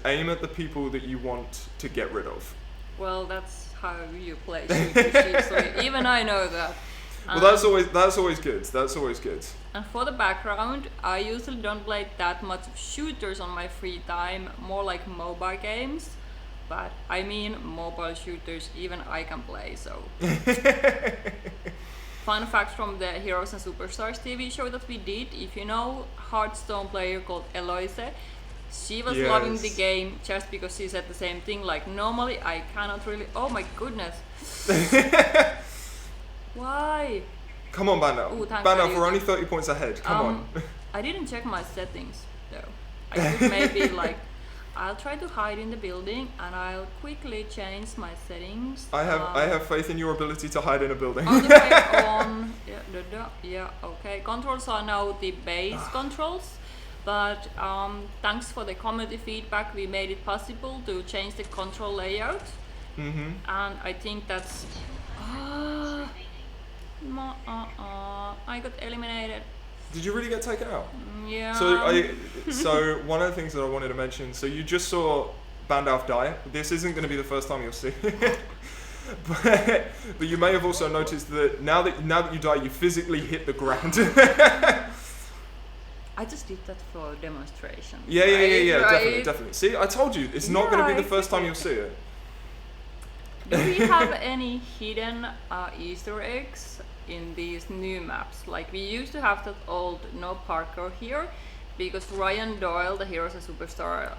Speaker 3: aim at the people that you want to get rid of.
Speaker 4: Well, that's how you play shooters usually. Even I know that.
Speaker 3: Well, that's always good. That's always good.
Speaker 4: And for the background, I usually don't play that much shooters on my free time, more like mobile games. But I mean, mobile shooters, even I can play, so. Fun fact from the Heroes and Superstars TV show that we did, if you know Hearthstone player called Elroy, she was loving the game just because she said the same thing, like normally I cannot really, oh my goodness. Why?
Speaker 3: Come on, Bandalf. Bandalf, we're only 30 points ahead. Come on.
Speaker 4: I didn't check my settings though. I could maybe like, I'll try to hide in the building and I'll quickly change my settings.
Speaker 3: I have faith in your ability to hide in a building.
Speaker 4: On the way on, yeah, okay. Controls are now the base controls, but thanks for the community feedback, we made it possible to change the control layout. And I think that's. I got eliminated.
Speaker 3: Did you really get taken out?
Speaker 4: Yeah.
Speaker 3: So one of the things that I wanted to mention. So you just saw Bandalf die. This isn't going to be the first time you'll see. but you may have also noticed that now that you die, you physically hit the ground.
Speaker 4: I just did that for demonstration.
Speaker 3: Yeah,
Speaker 4: right?
Speaker 3: definitely. See, I told you, it's not going to be the first time you'll see it.
Speaker 4: Do we have any hidden Easter eggs in these new maps? Like, we used to have that old no parkour here, because Ryan Doyle, the Heroes of Superstar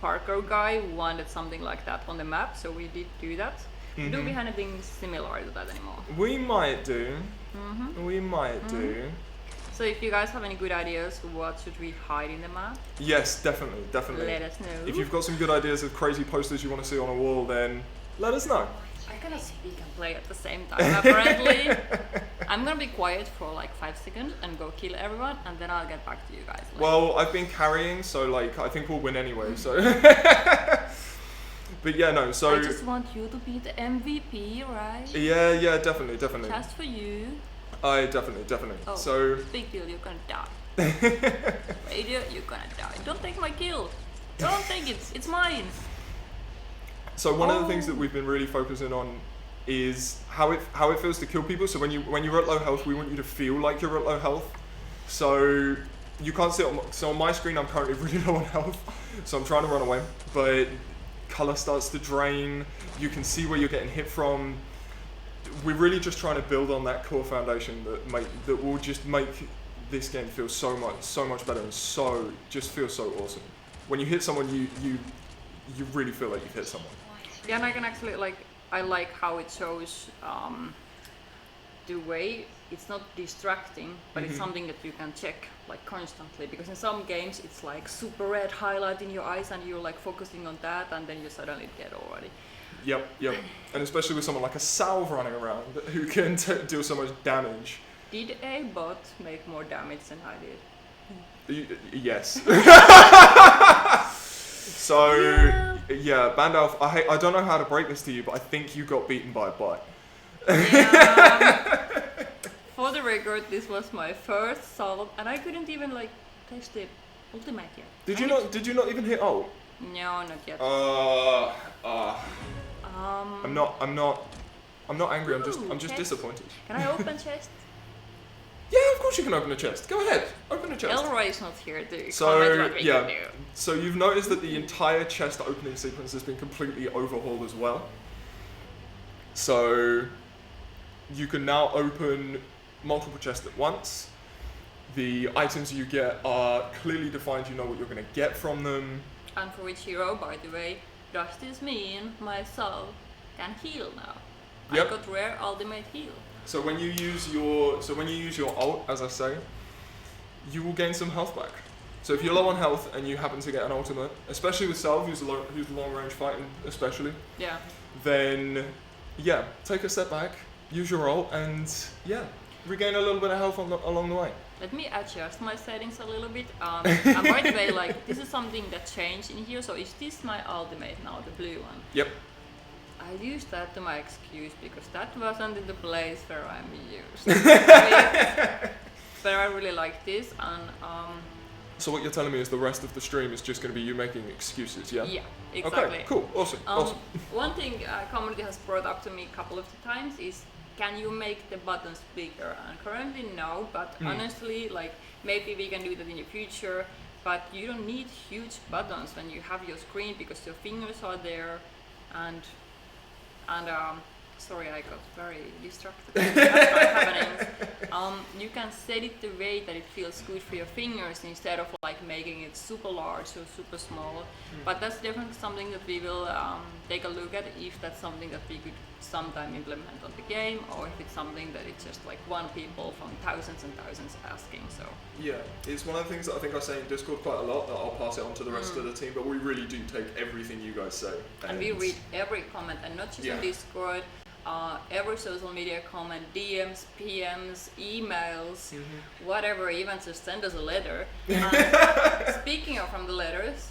Speaker 4: parkour guy, wanted something like that on the map, so we did do that.
Speaker 3: Mm-hmm.
Speaker 4: Do we have anything similar to that anymore?
Speaker 3: We might do.
Speaker 4: Mm-hmm.
Speaker 3: We might do.
Speaker 4: So if you guys have any good ideas, what should we hide in the map?
Speaker 3: Yes, definitely.
Speaker 4: Let us know.
Speaker 3: If you've got some good ideas of crazy posters you want to see on a wall, then let us know.
Speaker 4: I cannot speak and play at the same time, apparently. I'm gonna be quiet for like 5 seconds and go kill everyone, and then I'll get back to you guys later.
Speaker 3: Well, I've been carrying, so like I think we'll win anyway. So, but yeah, no. So
Speaker 4: I just want you to be the MVP, right?
Speaker 3: yeah, definitely.
Speaker 4: Just for you.
Speaker 3: I definitely.
Speaker 4: Oh,
Speaker 3: So
Speaker 4: big deal, you're gonna die. Radio, you're gonna die. Don't take my kill. Don't take it. It's mine.
Speaker 3: So one of the things that we've been really focusing on is how it feels to kill people. So when you're at low health, we want you to feel like you're at low health. So you can't see it on my screen. I'm currently really low on health, so I'm trying to run away. But color starts to drain. You can see where you're getting hit from. We're really just trying to build on that core foundation that will just make this game feel so much better and just feel so awesome. When you hit someone, you really feel like you've hit someone.
Speaker 4: Yeah, and I can actually I like how it shows the way it's not distracting, but it's something that you can check like constantly, because in some games it's like super red highlight in your eyes and you're like focusing on that, and then you suddenly dead already.
Speaker 3: Yep. And especially with someone like a Salve running around who can deal so much damage.
Speaker 4: Did a bot make more damage than I did?
Speaker 3: Yes. So yeah, Bandalf, I don't know how to break this to you, but I think you got beaten by a bot.
Speaker 4: Yeah. For the record, this was my first Salve, and I couldn't even like touch the ultimate yet.
Speaker 3: Did you not even hit ult?
Speaker 4: No, not yet.
Speaker 3: I'm not angry. I'm just disappointed.
Speaker 4: Can I open chest?
Speaker 3: Yeah, of course you can open a chest. Go ahead, open a chest.
Speaker 4: Elroy is not here to
Speaker 3: So
Speaker 4: comment what we can do.
Speaker 3: So you've noticed that the entire chest opening sequence has been completely overhauled as well. So you can now open multiple chests at once. The items you get are clearly defined. You know what you're going to get from them.
Speaker 4: And for which hero, by the way, does this mean my soul can heal now?
Speaker 3: Yep.
Speaker 4: I got rare ultimate heal.
Speaker 3: So when you use your ult, as I say, you will gain some health back. So if you're low on health and you happen to get an ultimate, especially with Salve, who's long range fighting, especially,
Speaker 4: Yeah.
Speaker 3: then yeah, take a step back, use your ult, and yeah, regain a little bit of health along the way.
Speaker 4: Let me adjust my settings a little bit. And by the way, like, this is something that changed in here. So is this my ultimate now, the blue one?
Speaker 3: Yep.
Speaker 4: I used that to my excuse because that wasn't in the place where I'm used. But I really like this, and
Speaker 3: So what you're telling me is the rest of the stream is just going to be you making excuses, yeah?
Speaker 4: yeah, exactly.
Speaker 3: Okay, cool, awesome.
Speaker 4: One thing community has brought up to me a couple of times is, can you make the buttons bigger? And currently no, but honestly, like, maybe we can do that in the future. But you don't need huge buttons when you have your screen because your fingers are there, and sorry, I got very distracted. That's not happening. You can set it the way that it feels good for your fingers instead of like making it super large or super small. But that's definitely something that we will take a look at, if that's something that we could sometime implement on the game, or if it's something that it's just like one people from thousands and thousands asking. So
Speaker 3: Yeah, it's one of the things that I think I say in Discord quite a lot, that I'll pass it on to the rest of the team, but we really do take everything you guys say.
Speaker 4: and we read every comment, and not just on Discord, every social media comment, DMs, PMs, emails, whatever, even just send us a letter. Speaking of from the letters,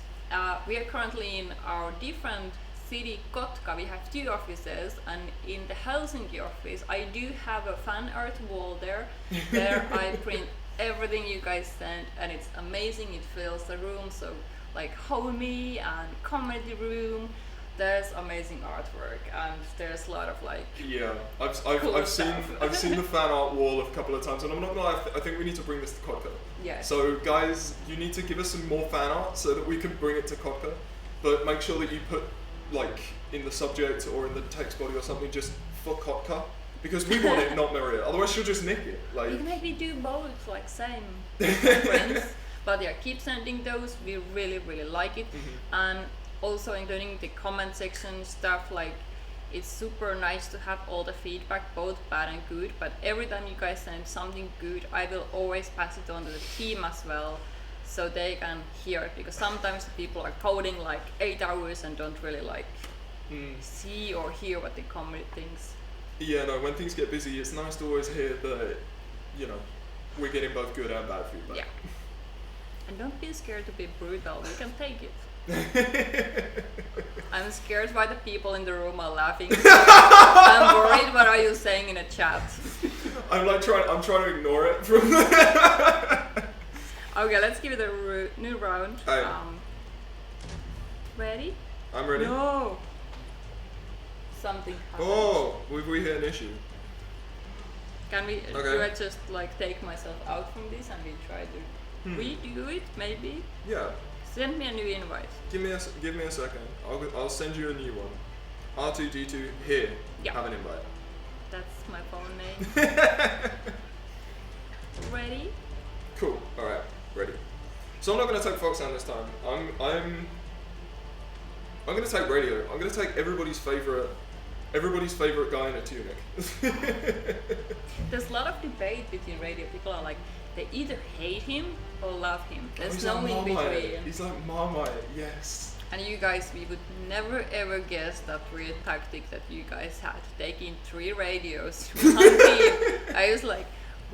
Speaker 4: we are currently in our different city, Kotka. We have 2 offices, and in the Helsinki office, I do have a fan art wall there where I print everything you guys send, and it's amazing. It fills the room so like homey and comedy room. There's amazing artwork and there's a lot of like
Speaker 3: Yeah, I've
Speaker 4: cool
Speaker 3: seen
Speaker 4: stuff.
Speaker 3: I've seen the fan art wall a couple of times, and I'm not gonna lie, I think we need to bring this to Kotka.
Speaker 4: yes.
Speaker 3: So guys, you need to give us some more fan art so that we can bring it to Kotka, but make sure that you put like in the subject or in the text body or something just for Kotka, because we want it, not Maria. Otherwise she'll just nick it. Like
Speaker 4: We can maybe do both, like same friends. But yeah, keep sending those. We really, really like it. And also including the comment section stuff, like it's super nice to have all the feedback, both bad and good. But every time you guys send something good, I will always pass it on to the team as well, so they can hear it. Because sometimes the people are coding like 8 hours and don't really like see or hear what the community thinks.
Speaker 3: Yeah, no, when things get busy, it's nice to always hear that, you know, we're getting both good and bad feedback.
Speaker 4: Yeah. And don't be scared to be brutal, we can take it. I'm scared why the people in the room are laughing. I'm worried what are you saying in a chat.
Speaker 3: I'm trying to ignore it from
Speaker 4: Okay, let's give it a new round.
Speaker 3: Aye.
Speaker 4: Ready?
Speaker 3: I'm ready.
Speaker 4: No. Something happened.
Speaker 3: Oh, we hit an issue.
Speaker 4: Can we?
Speaker 3: Okay.
Speaker 4: Do I just like take myself out from this and we try to redo it? Maybe.
Speaker 3: Yeah.
Speaker 4: Send me a new invite.
Speaker 3: Give me a second. I'll send you a new one. R2D2 here.
Speaker 4: Yeah.
Speaker 3: Have an invite.
Speaker 4: That's my phone name. Ready?
Speaker 3: Cool. All right. Ready. So I'm not going to take Foxhound this time. I'm going to take Radio. I'm going to take everybody's favorite guy in a tunic.
Speaker 4: There's a lot of debate between Radio. People are like, they either hate him or love him. There's
Speaker 3: He's
Speaker 4: no
Speaker 3: like
Speaker 4: in
Speaker 3: Marmite.
Speaker 4: between.
Speaker 3: He's like Marmite, yes.
Speaker 4: And you guys, we would never ever guess that weird tactic that you guys had, taking 3 radios from one team. I was like,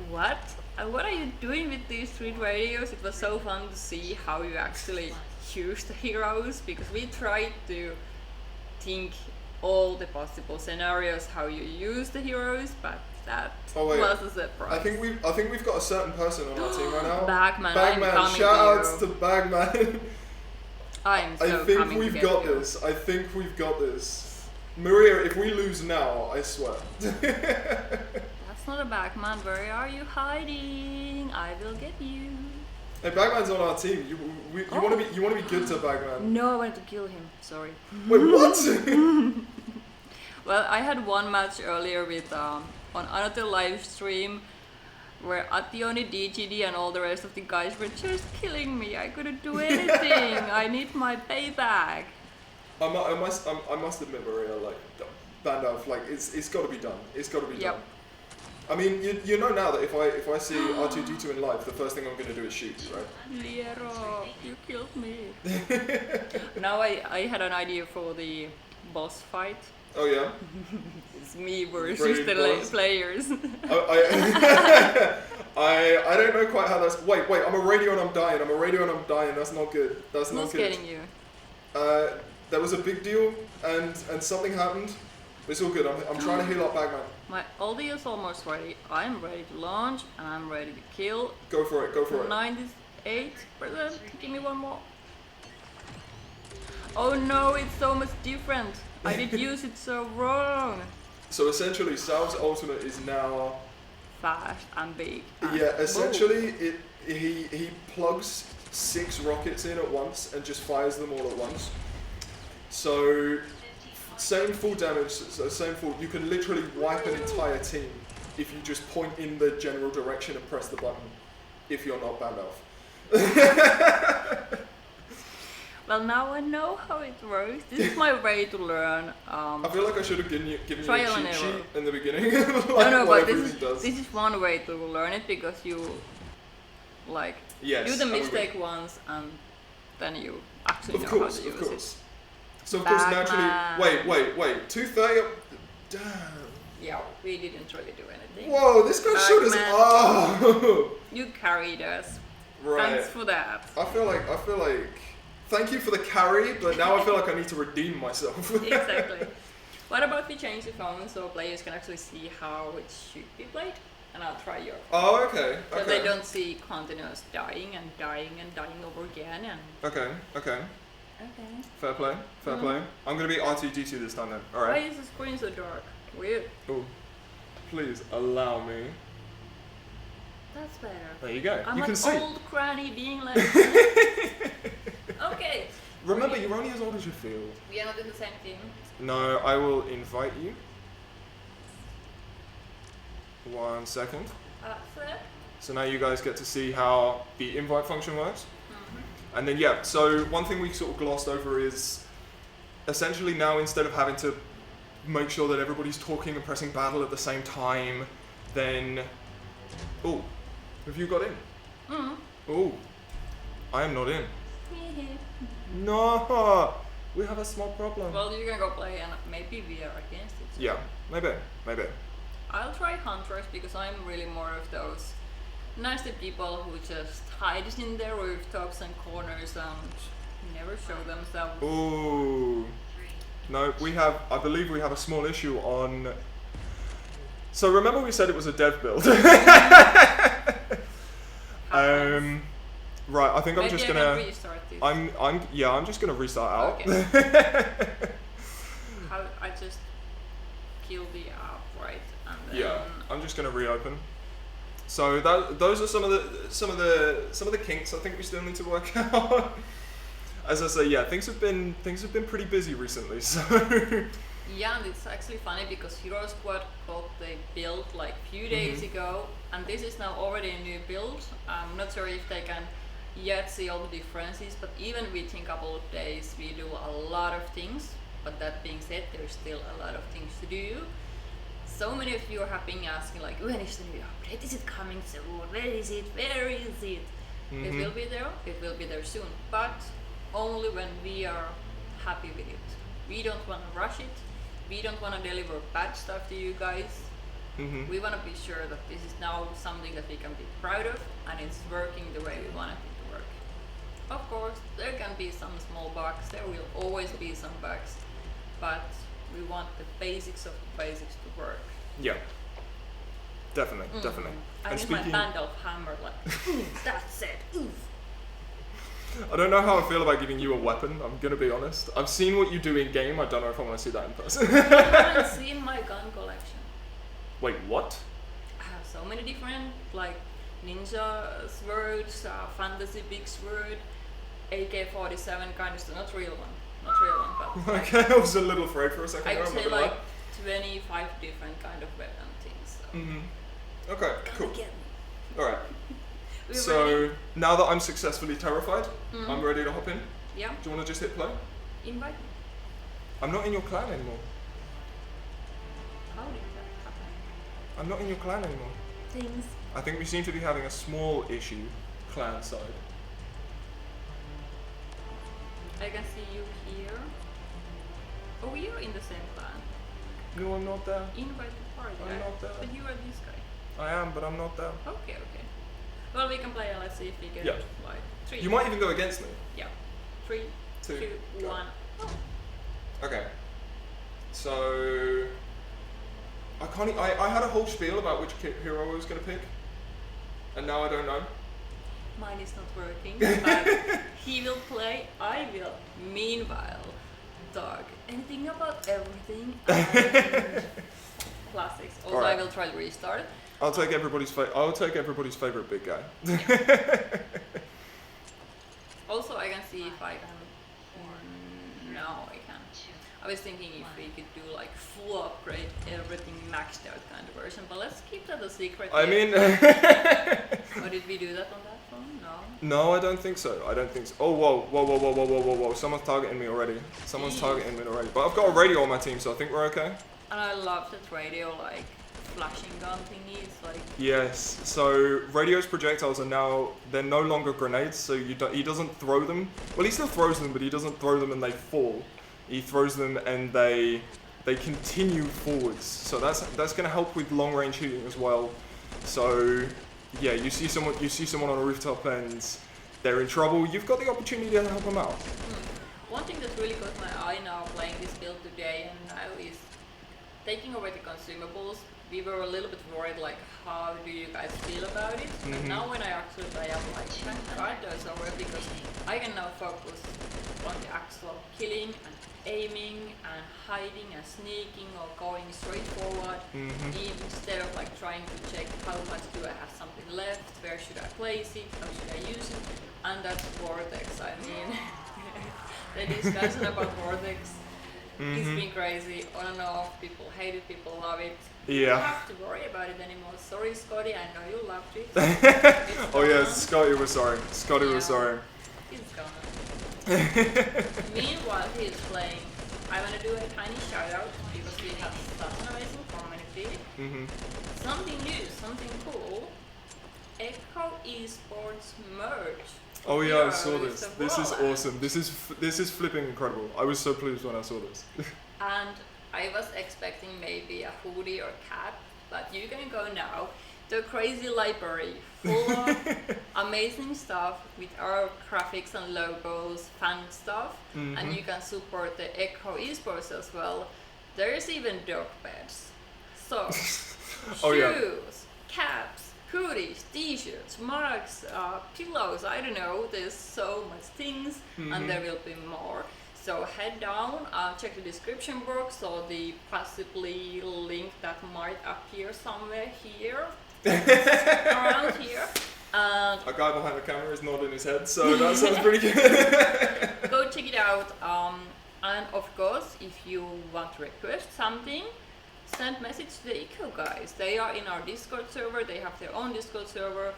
Speaker 4: what? And what are you doing with these 3 radios? It was so fun to see how you actually use the heroes, because we tried to think all the possible scenarios how you use the heroes, but that was a surprise.
Speaker 3: I think we've got a certain person on our team right now.
Speaker 4: Bagman, I'm
Speaker 3: Bagman,
Speaker 4: coming
Speaker 3: shout
Speaker 4: to
Speaker 3: outs
Speaker 4: you.
Speaker 3: to Bagman.
Speaker 4: I'm so
Speaker 3: I think
Speaker 4: coming
Speaker 3: we've
Speaker 4: to get
Speaker 3: got
Speaker 4: you.
Speaker 3: this. I think we've got this. Maria, if we lose now, I swear.
Speaker 4: That's not a Bagman. Where are you hiding? I will get you.
Speaker 3: Hey, Bagman's on our team. You want to be good to Bagman.
Speaker 4: No, I wanted to kill him. Sorry.
Speaker 3: Wait, what?
Speaker 4: Well, I had one match earlier with on another live stream where Ationi, DGD and all the rest of the guys were just killing me. I couldn't do anything. I need my payback.
Speaker 3: I must admit, Maria, like Bandalf, like it's got to be done. It's got to be done. I mean, you know now that if I see R2D2 in live, the first thing I'm going to do is shoot you, right?
Speaker 4: Liero, you killed me. Now I had an idea for the boss fight.
Speaker 3: Oh yeah?
Speaker 4: It's me versus
Speaker 3: Brave
Speaker 4: the
Speaker 3: boss.
Speaker 4: players.
Speaker 3: I don't know quite how that's. Wait, I'm a radio and I'm dying. That's not good. That's not
Speaker 4: Who's
Speaker 3: good.
Speaker 4: getting you?
Speaker 3: There was a big deal and something happened. But it's all good. I'm trying to heal up Bagman.
Speaker 4: My ulti is almost ready. I'm ready to launch and I'm ready to kill.
Speaker 3: Go for it.
Speaker 4: 98%. Give me one more. Oh no, it's so much different. I did use it so wrong.
Speaker 3: So essentially, Sal's ultimate is now.
Speaker 4: Fast and big.
Speaker 3: Yeah, essentially, he plugs 6 rockets in at once and just fires them all at once. So same full damage, you can literally wipe an entire team if you just point in the general direction and press the button, if you're not Bandalf.
Speaker 4: Well, now I know how it works. This is my way to learn.
Speaker 3: I feel like I should have given you a
Speaker 4: Trial and
Speaker 3: cheat sheet
Speaker 4: error.
Speaker 3: in the beginning. Like
Speaker 4: No,
Speaker 3: what
Speaker 4: but
Speaker 3: everything does.
Speaker 4: this is one way to learn it, because you like
Speaker 3: Yes,
Speaker 4: do the
Speaker 3: I will.
Speaker 4: mistake once and then you actually
Speaker 3: Of
Speaker 4: know
Speaker 3: course,
Speaker 4: how to
Speaker 3: of
Speaker 4: use
Speaker 3: course. So of course, naturally.
Speaker 4: Batman.
Speaker 3: Wait. 230. Damn.
Speaker 4: it. Yeah, we didn't really do anything.
Speaker 3: Whoa, this guy shot us.
Speaker 4: Batman.
Speaker 3: Oh.
Speaker 4: You carried us.
Speaker 3: Right.
Speaker 4: Thanks for that.
Speaker 3: I feel like. Thank you for the carry, but now I feel like I need to redeem myself.
Speaker 4: Exactly. What about we change the phone so players can actually see how it should be played? And I'll try your phone.
Speaker 3: Oh, okay.
Speaker 4: So they don't see continuous dying over again. And
Speaker 3: Okay.
Speaker 4: Okay.
Speaker 3: Fair play, fair play. I'm gonna be R2D2 this time then. All
Speaker 4: Why
Speaker 3: right.
Speaker 4: is the screen so dark? Weird.
Speaker 3: Oh, please allow me.
Speaker 4: That's better.
Speaker 3: There you go.
Speaker 4: I'm
Speaker 3: you
Speaker 4: like
Speaker 3: can see.
Speaker 4: old granny being like. Okay.
Speaker 3: Remember, you're only as old as you feel.
Speaker 4: We are not in the same team.
Speaker 3: No, I will invite you. 1 second.
Speaker 4: Fred?
Speaker 3: So now you guys get to see how the invite function works. And then yeah, so one thing we sort of glossed over is essentially now instead of having to make sure that everybody's talking and pressing battle at the same time, then... Oh, have you got in? Oh, I am not in. No, we have a small problem.
Speaker 4: Well, you can go play and maybe we are against it.
Speaker 3: Yeah, maybe.
Speaker 4: I'll try hunters because I'm really more of those nasty people who just hide in their rooftops and corners and never show themselves.
Speaker 3: Ooh. No, I believe we have a small issue on... So remember we said it was a dev build? Right, I think I'm
Speaker 4: Maybe
Speaker 3: just
Speaker 4: I
Speaker 3: gonna...
Speaker 4: can restart this.
Speaker 3: I'm just gonna restart out.
Speaker 4: Okay. How I just kill the app, right? And then
Speaker 3: Yeah, I'm just gonna reopen. So those are some of the kinks I think we still need to work out. As I say, yeah, things have been pretty busy recently. So
Speaker 4: yeah, and it's actually funny because Hero Squad got the build like few days ago, and this is now already a new build. I'm not sure if they can yet see all the differences, but even within a couple of days we do a lot of things. But that being said, there's still a lot of things to do. So many of you have been asking like, when is the new update? Is it coming soon? Where is it? Where is it? It will be there. It will be there soon, but only when we are happy with it. We don't want to rush it. We don't want to deliver bad stuff to you guys. We want to be sure that this is now something that we can be proud of and it's working the way we want it to work. Of course, there can be some small bugs. There will always be some bugs, but we want the basics of the basics to work.
Speaker 3: yeah, definitely.
Speaker 4: I use my Bandalf hammer like, that's it. Oof.
Speaker 3: I don't know how I feel about giving you a weapon, I'm gonna be honest. I've seen what you do in game, I don't know if I want to see that in person.
Speaker 4: You haven't seen my gun collection.
Speaker 3: Wait, what?
Speaker 4: I have so many different, like ninja swords, fantasy big sword, AK-47 kind of stuff. Not real one, but like,
Speaker 3: Okay, I was a little afraid for a second.
Speaker 4: I would
Speaker 3: there, I'm
Speaker 4: say
Speaker 3: not gonna
Speaker 4: like 25 different kind of weapon things. So.
Speaker 3: lie. Okay, cool.
Speaker 4: Get me.
Speaker 3: Alright,
Speaker 4: We're
Speaker 3: so
Speaker 4: ready?
Speaker 3: now that I'm successfully terrified, I'm ready to hop in.
Speaker 4: Yeah,
Speaker 3: Do you want to just hit play?
Speaker 4: invite me.
Speaker 3: I'm not in your clan anymore.
Speaker 4: How did that happen?
Speaker 3: I'm not in your clan anymore.
Speaker 4: Things.
Speaker 3: I think we seem to be having a small issue, clan side.
Speaker 4: I can see you here. Oh, we are in the same clan.
Speaker 3: No, I'm not there.
Speaker 4: Invite to party.
Speaker 3: I'm not there.
Speaker 4: But you are this guy.
Speaker 3: I am, but I'm not there.
Speaker 4: Okay. Well, we can play and let's see if we can
Speaker 3: Yeah.
Speaker 4: like 3.
Speaker 3: You might even go against me.
Speaker 4: Yeah. 3,
Speaker 3: 2,
Speaker 4: 2,
Speaker 3: go.
Speaker 4: 1. Oh.
Speaker 3: Okay. So I can't. I had a whole spiel about which hero I was going to pick, and now I don't know.
Speaker 4: Mine is not working. But he will play, I will. Meanwhile, dog. Anything about everything. Classics. Also,
Speaker 3: Alright.
Speaker 4: I will try to restart.
Speaker 3: I'll take everybody's favorite big guy.
Speaker 4: Also, I can see if I can. No, I can't. I was thinking if we could do like full upgrade, everything maxed out kind of version, but let's keep that a secret.
Speaker 3: I mean,
Speaker 4: Or did we do that on that phone? No.
Speaker 3: no, I don't think so. Oh, whoa! Someone's targeting me already. But I've got a radio on my team, so I think we're okay.
Speaker 4: And I love that radio, like flashing gun thingy. It's like.
Speaker 3: Yes. So radio's projectiles they're no longer grenades. So he doesn't throw them. Well, he still throws them, but he doesn't throw them and they fall. He throws them and they continue forwards. So that's going to help with long range shooting as well. So yeah, you see someone on a rooftop and they're in trouble. You've got the opportunity to help them out.
Speaker 4: One thing that really caught my eye now playing this build today and now is taking away the consumables, we were a little bit worried, like, how do you guys feel about it? And now when I actually play, I'm like, thank God those are over, because I can now focus on the actual killing and aiming and hiding and sneaking or going straight forward, instead of like trying to check how much do I have something left, where should I place it, how should I use it, and that's Vortex. I mean, the discussion about Vortex it's been crazy, on and off, people hate it, people love it. You don't have to worry about it anymore. Sorry Scotty, I know you loved it.
Speaker 3: Oh yeah, Scotty was sorry. Scotty was sorry.
Speaker 4: It's gone. Meanwhile he's playing, I want to do a tiny shout out because we have such an amazing community. Something new, something cool. Echo Esports merch.
Speaker 3: Oh yeah, I saw
Speaker 4: Heroes
Speaker 3: this.
Speaker 4: of
Speaker 3: This is
Speaker 4: Warland.
Speaker 3: awesome. This is flipping incredible. I was so pleased when I saw this.
Speaker 4: And I was expecting maybe a hoodie or cap, but you can go now to a crazy library full of amazing stuff with our graphics and logos, fan stuff, and you can support the Echo Esports as well. There's even dog beds, socks,
Speaker 3: Oh, yeah.
Speaker 4: shoes, caps, hoodies, t-shirts, mugs, pillows, I don't know, there's so much things and there will be more. So head down, check the description box or the possibly link that might appear somewhere here, around here. And
Speaker 3: A guy behind the camera is nodding his head, so that sounds pretty good.
Speaker 4: go check it out. And of course, if you want to request something, send message to the Eco guys. They are in our Discord server, they have their own Discord server.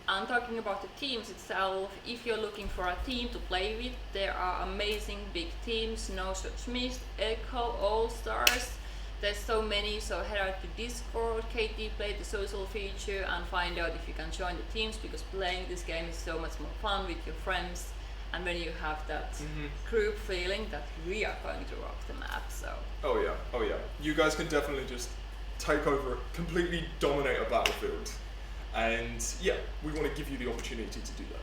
Speaker 4: And talking about the teams itself, if you're looking for a team to play with, there are amazing big teams, No Such Missed, Echo, All Stars. There's so many, so head out to Discord, KT Play, the social feature, and find out if you can join the teams, because playing this game is so much more fun with your friends. And when you have that group feeling that we are going to rock the map, so.
Speaker 3: Oh yeah. You guys can definitely just take over, completely dominate a battlefield. And yeah, we want to give you the opportunity to do that.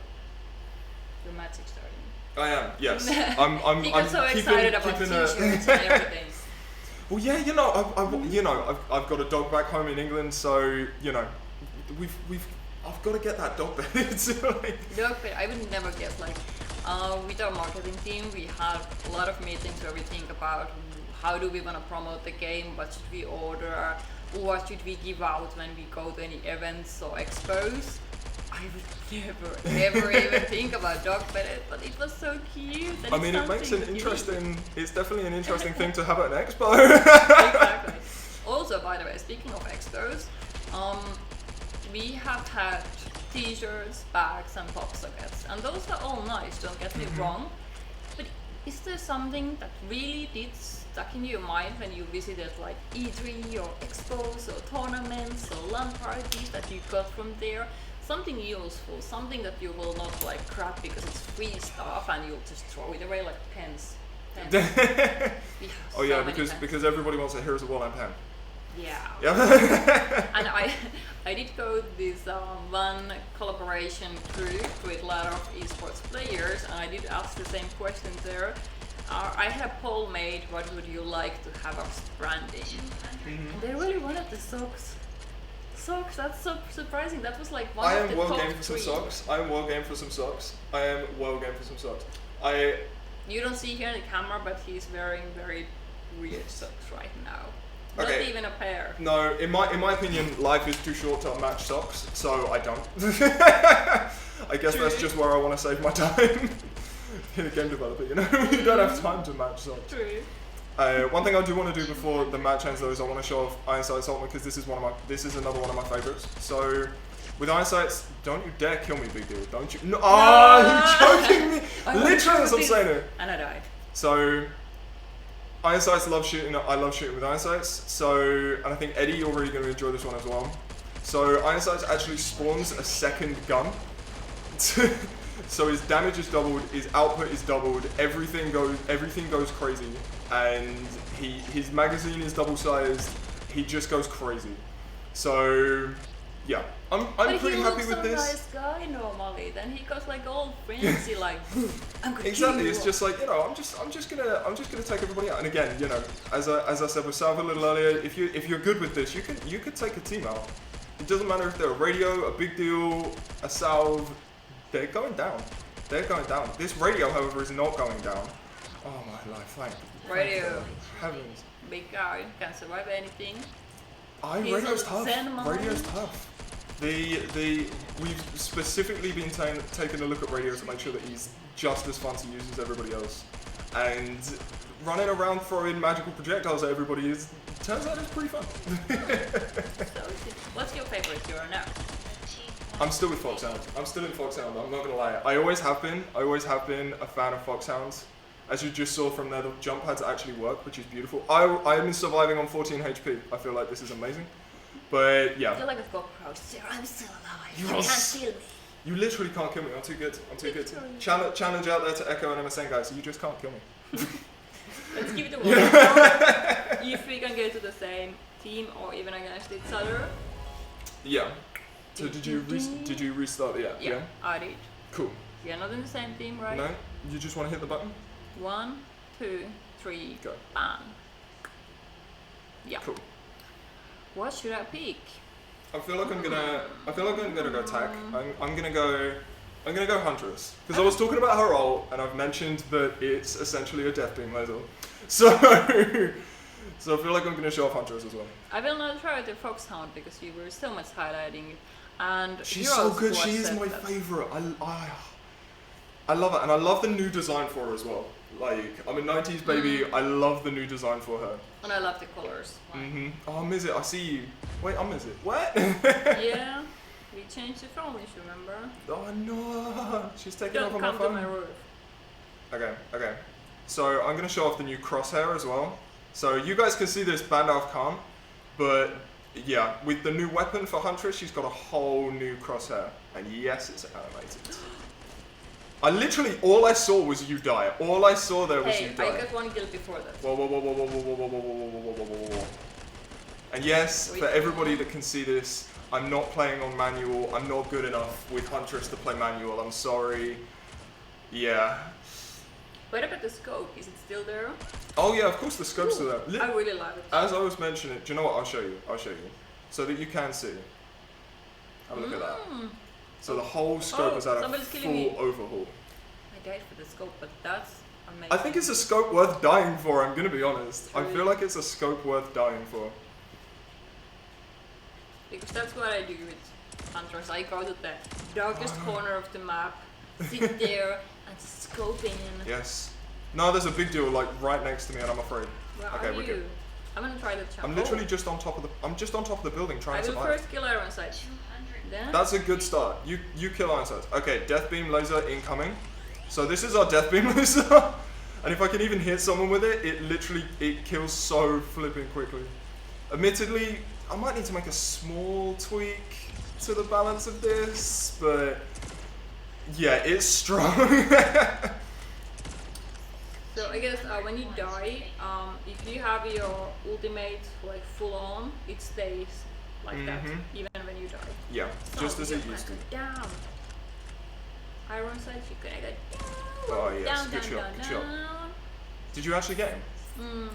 Speaker 4: Your magic starting.
Speaker 3: I am, yes. I'm
Speaker 4: He got so excited about t-shirts and everything.
Speaker 3: Well, yeah, I've got a dog back home in England, so I've got to get that dog bed.
Speaker 4: Dog bed, I would never guess. Like, with our marketing team, we have a lot of meetings where we think about how do we want to promote the game, what should we order, what should we give out when we go to any events or expos. I would never even think about dog bed, but it was so cute.
Speaker 3: I mean, it makes an interesting. It's definitely an interesting thing to have at an expo.
Speaker 4: Exactly. Also, by the way, speaking of expos, we have had t-shirts, bags, and pop sockets, and those are all nice. Don't get me wrong, but is there something that really did stuck in your mind when you visited like E3 or expos or tournaments or LAN parties that you got from there? Something useful, something that you will not like crap because it's free stuff and you'll just throw it away like pens.
Speaker 3: Oh yeah, because everybody wants a Heroes of Warland pen.
Speaker 4: Yeah. And I did go this one collaboration group with a lot of esports players, and I did ask the same question there. I had a poll made, what would you like to have as branding? And they really wanted the socks. Socks, that's so surprising. That was like one of the top
Speaker 3: game for some
Speaker 4: three.
Speaker 3: socks. I am well game for some socks.
Speaker 4: You don't see here in the camera, but he's wearing very weird socks right now.
Speaker 3: Okay.
Speaker 4: Not even a pair.
Speaker 3: No, in my opinion, life is too short to match socks, so I don't. I guess
Speaker 4: True.
Speaker 3: that's just where I want to save my time. In a game developer, you know, you don't have time to match socks.
Speaker 4: True.
Speaker 3: One thing I do want to do before the match ends though is I want to show off Ironsight's ultimate, because this is another one of my favorites. So with Ironsight's, don't you dare kill me, big deal. Don't you? No, you're joking me. Literally as I'm saying it.
Speaker 4: And I died.
Speaker 3: So Ironsight's love shooting. I love shooting with Ironsight's. So, and I think Eddie, you're really going to enjoy this one as well. So Ironsight's actually spawns a second gun. So his damage is doubled, his output is doubled, everything goes crazy, and his magazine is double sized. He just goes crazy. So yeah, I'm
Speaker 4: But
Speaker 3: pretty
Speaker 4: he
Speaker 3: happy
Speaker 4: looks
Speaker 3: with
Speaker 4: so
Speaker 3: this.
Speaker 4: nice guy normally. Then he goes like all fancy, like I'm gonna
Speaker 3: Exactly,
Speaker 4: kill you.
Speaker 3: it's just like, you know, I'm just gonna take everybody out. And again, you know, as I said with Salve a little earlier, if you're good with this, you could take a team out. It doesn't matter if they're a radio, a big deal, a Salve, they're going down. They're going down. This radio, however, is not going down. Oh my life, thank
Speaker 4: Radio.
Speaker 3: heavens.
Speaker 4: Big guy, can survive anything.
Speaker 3: Radio's
Speaker 4: a
Speaker 3: tough.
Speaker 4: Zen mind.
Speaker 3: Radio's tough. We've specifically been taking a look at Radio to make sure that he's just as fun to use as everybody else. And running around throwing magical projectiles at everybody turns out it's pretty fun.
Speaker 4: So, what's your favorite hero now?
Speaker 3: I'm still with Foxhound. I'm still in Foxhound, I'm not gonna lie. I always have been a fan of Foxhounds. As you just saw from there, the jump pads actually work, which is beautiful. I am surviving on 14 HP. I feel like this is amazing. But yeah.
Speaker 4: I feel like a cockroach. I'm still alive.
Speaker 3: Yes.
Speaker 4: You can't kill me.
Speaker 3: You literally can't kill me. I'm too good. Challenge out there to Echo and MSN guys. You just can't kill me.
Speaker 4: Let's give it a whirl. If we can get to the same team or even against each other.
Speaker 3: Yeah. So did you restart the app?
Speaker 4: Yeah, I did.
Speaker 3: Cool.
Speaker 4: We are not in the same team, right?
Speaker 3: No. You just want to hit the button?
Speaker 4: 1, 2, 3,
Speaker 3: Go.
Speaker 4: bang. Yeah.
Speaker 3: Cool.
Speaker 4: What should I pick?
Speaker 3: I feel like I'm gonna go attack. I'm gonna go Huntress because I was talking about her role and I've mentioned that it's essentially a death beam laser. So I feel like I'm gonna show off Huntress as well.
Speaker 4: I will not try the Foxhound because you were so much highlighting it. And
Speaker 3: She's
Speaker 4: Heroes
Speaker 3: so good.
Speaker 4: was
Speaker 3: She is
Speaker 4: said
Speaker 3: my
Speaker 4: that.
Speaker 3: favorite. I love it, and I love the new design for her as well. Like, I'm a 90s baby. I love the new design for her.
Speaker 4: And I love the colors.
Speaker 3: Oh, Mizzet, I see you. Wait, I'm Mizzet. What?
Speaker 4: Yeah, we changed the phone, if you remember.
Speaker 3: Oh no, she's taking
Speaker 4: Don't
Speaker 3: off on my
Speaker 4: come to
Speaker 3: phone.
Speaker 4: my roof.
Speaker 3: Okay. So I'm gonna show off the new crosshair as well. So you guys can see this, Bandalf can't, but yeah, with the new weapon for Huntress, she's got a whole new crosshair, and yes, it's animated. All I saw was you die. All I saw there was you
Speaker 4: Hey,
Speaker 3: die.
Speaker 4: I got one kill before that.
Speaker 3: Whoa. And yes, for everybody that can see this, I'm not playing on manual. I'm not good enough with Huntress to play manual. I'm sorry. Yeah.
Speaker 4: What about the scope? Is it still there?
Speaker 3: Oh yeah, of course the scope's still there.
Speaker 4: I really love it.
Speaker 3: As I was mentioning, do you know what? I'll show you. So that you can see. Have a look at that. So the whole scope is at a
Speaker 4: somebody's killing me.
Speaker 3: full overhaul.
Speaker 4: I died for the scope, but that's amazing.
Speaker 3: I think it's a scope worth dying for, I'm gonna be honest. I feel like it's a scope worth dying for.
Speaker 4: Because that's what I do with Hunters. I go to the darkest corner of the map, sit there and scope in.
Speaker 3: Yes. No, there's a big deal like right next to me and I'm afraid.
Speaker 4: Where
Speaker 3: Okay,
Speaker 4: are
Speaker 3: we're
Speaker 4: you?
Speaker 3: good.
Speaker 4: I'm gonna try the jump.
Speaker 3: I'm literally just on top of the building trying
Speaker 4: I
Speaker 3: to
Speaker 4: will
Speaker 3: survive.
Speaker 4: first kill Ironside. Then
Speaker 3: That's a good start. You kill Ironsides. Okay, death beam laser incoming. So this is our death beam laser. And if I can even hit someone with it, it kills so flipping quickly. Admittedly, I might need to make a small tweak to the balance of this, but yeah, it's strong.
Speaker 4: so I guess when you die, if you have your ultimate like full on, it stays like that even when you die.
Speaker 3: Yeah,
Speaker 4: So
Speaker 3: just as it
Speaker 4: you're
Speaker 3: used to.
Speaker 4: gonna go down. Ironside, you're gonna go down.
Speaker 3: Oh yes,
Speaker 4: down,
Speaker 3: good
Speaker 4: down,
Speaker 3: shot,
Speaker 4: down,
Speaker 3: good shot.
Speaker 4: down.
Speaker 3: Did you actually get him?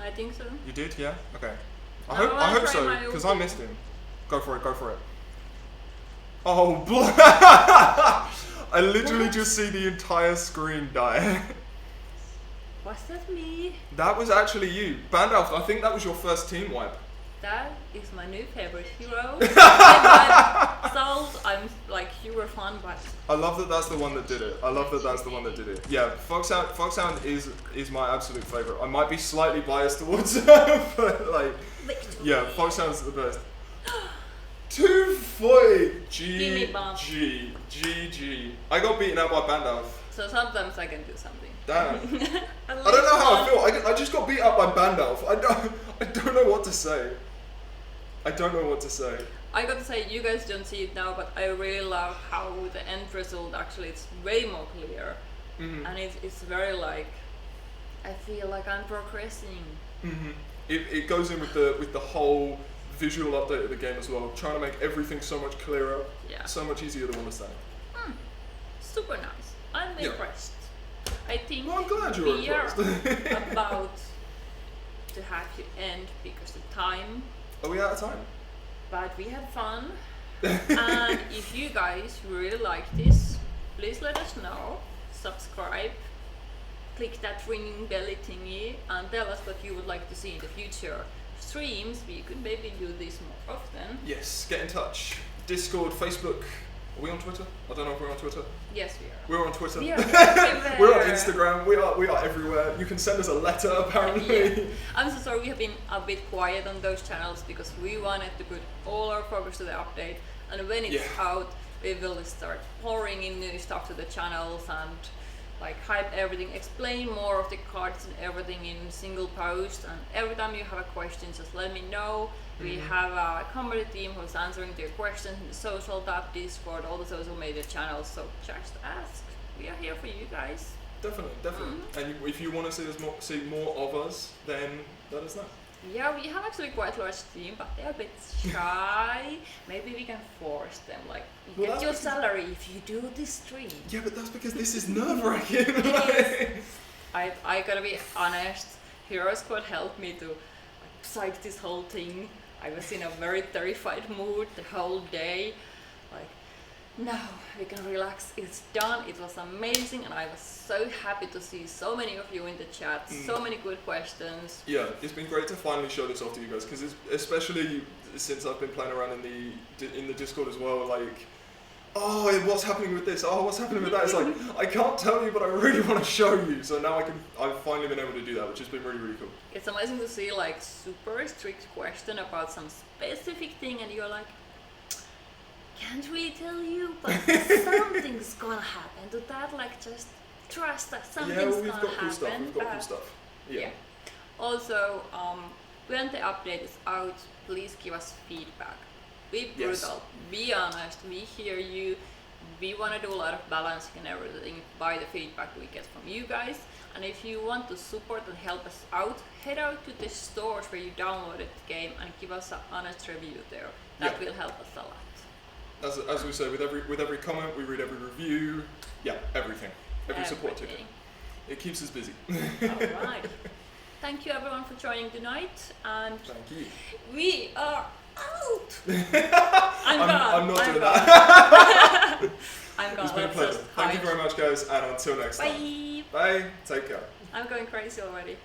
Speaker 4: I think so.
Speaker 3: You did, yeah? Okay. I
Speaker 4: No,
Speaker 3: hope
Speaker 4: I'll try
Speaker 3: so,
Speaker 4: my
Speaker 3: because I
Speaker 4: ulti.
Speaker 3: missed him. Go for it. Oh, I literally just see the entire screen die.
Speaker 4: Was that me?
Speaker 3: That was actually you. Bandalf, I think that was your first team wipe.
Speaker 4: That is my new favorite hero. I'm like super fun, but
Speaker 3: I love that that's the one that did it. Yeah, Foxhound is my absolute favourite. I might be slightly biased towards her, but like, yeah, Foxhound's the best. 2 fight!
Speaker 4: Give me bump.
Speaker 3: GG. I got beaten out by Bandalf.
Speaker 4: so sometimes I can do something.
Speaker 3: Damn. I don't know how I feel. I just got beat up by Bandalf. I don't know what to say. I
Speaker 4: I got to say, you guys don't see it now, but I really love how the end result actually it's way more clear, and it's very like I feel like I'm progressing.
Speaker 3: It goes in with the whole visual update of the game as well, trying to make everything so much clearer,
Speaker 4: Yeah.
Speaker 3: so much easier to understand.
Speaker 4: Super nice. I'm
Speaker 3: Yeah.
Speaker 4: impressed. I think
Speaker 3: Well, I'm glad you're
Speaker 4: we are
Speaker 3: impressed.
Speaker 4: about to have to end because of time,
Speaker 3: Are we out of time?
Speaker 4: but we had fun. And if you guys really like this, please let us know. Subscribe, click that ringing belly thingy, and tell us what you would like to see in the future streams. We could maybe do this more often.
Speaker 3: Yes, get in touch. Discord, Facebook. Are we on Twitter? I don't know if we're on Twitter.
Speaker 4: Yes, we are.
Speaker 3: We're on Twitter.
Speaker 4: We are everywhere.
Speaker 3: We're on Instagram. We are everywhere. You can send us a letter apparently.
Speaker 4: Yeah. I'm so sorry we have been a bit quiet on those channels because we wanted to put all our focus to the update, and when it's out we will start pouring in new stuff to the channels and like hype everything, explain more of the cards and everything in single post, and every time you have a question just let me know. We have a community team who's answering to your questions in the social tab, Discord, all the social media channels, so just ask. We are here for you guys.
Speaker 3: Definitely. And if you want to see more of us, then let us know.
Speaker 4: Yeah, we have actually quite a large team, but they're a bit shy. Maybe we can force them, like, you get your salary if you do this stream.
Speaker 3: Yeah, but that's because this is nerve-wracking.
Speaker 4: I gotta be honest, Hero Squad helped me to psych this whole thing. I was in a very terrified mood the whole day. Like, no, we can relax, it's done, it was amazing, and I was so happy to see so many of you in the chat, so many good questions.
Speaker 3: Yeah, it's been great to finally show this off to you guys, because especially since I've been playing around in the Discord as well, like, oh, what's happening with this? Oh, what's happening with that? It's like, I can't tell you, but I really want to show you. So now I've finally been able to do that, which has been really, really cool.
Speaker 4: It's amazing to see like super strict question about some specific thing, and you're like, can't really tell you, but something's gonna happen to that. Like, just trust that something's
Speaker 3: we've
Speaker 4: gonna
Speaker 3: got cool
Speaker 4: happen.
Speaker 3: stuff. We've got cool stuff. Yeah.
Speaker 4: Also, when the update is out, please give us feedback. Be brutal. Be honest. We hear you. We want to do a lot of balancing and everything by the feedback we get from you guys. And if you want to support and help us out, head out to the stores where you downloaded the game and give us an honest review there. That will help us a lot.
Speaker 3: As we say, with every comment, we read every review. Yeah, everything. Every support ticket. It keeps us busy.
Speaker 4: Alright. Thank you everyone for joining tonight, and
Speaker 3: thank you.
Speaker 4: We are out!
Speaker 3: I'm not doing
Speaker 4: gone.
Speaker 3: that.
Speaker 4: I'm gone.
Speaker 3: It's been a pleasure. Thank you very much, guys, and until next time.
Speaker 4: Bye.
Speaker 3: Bye. Take care.
Speaker 4: I'm going crazy already.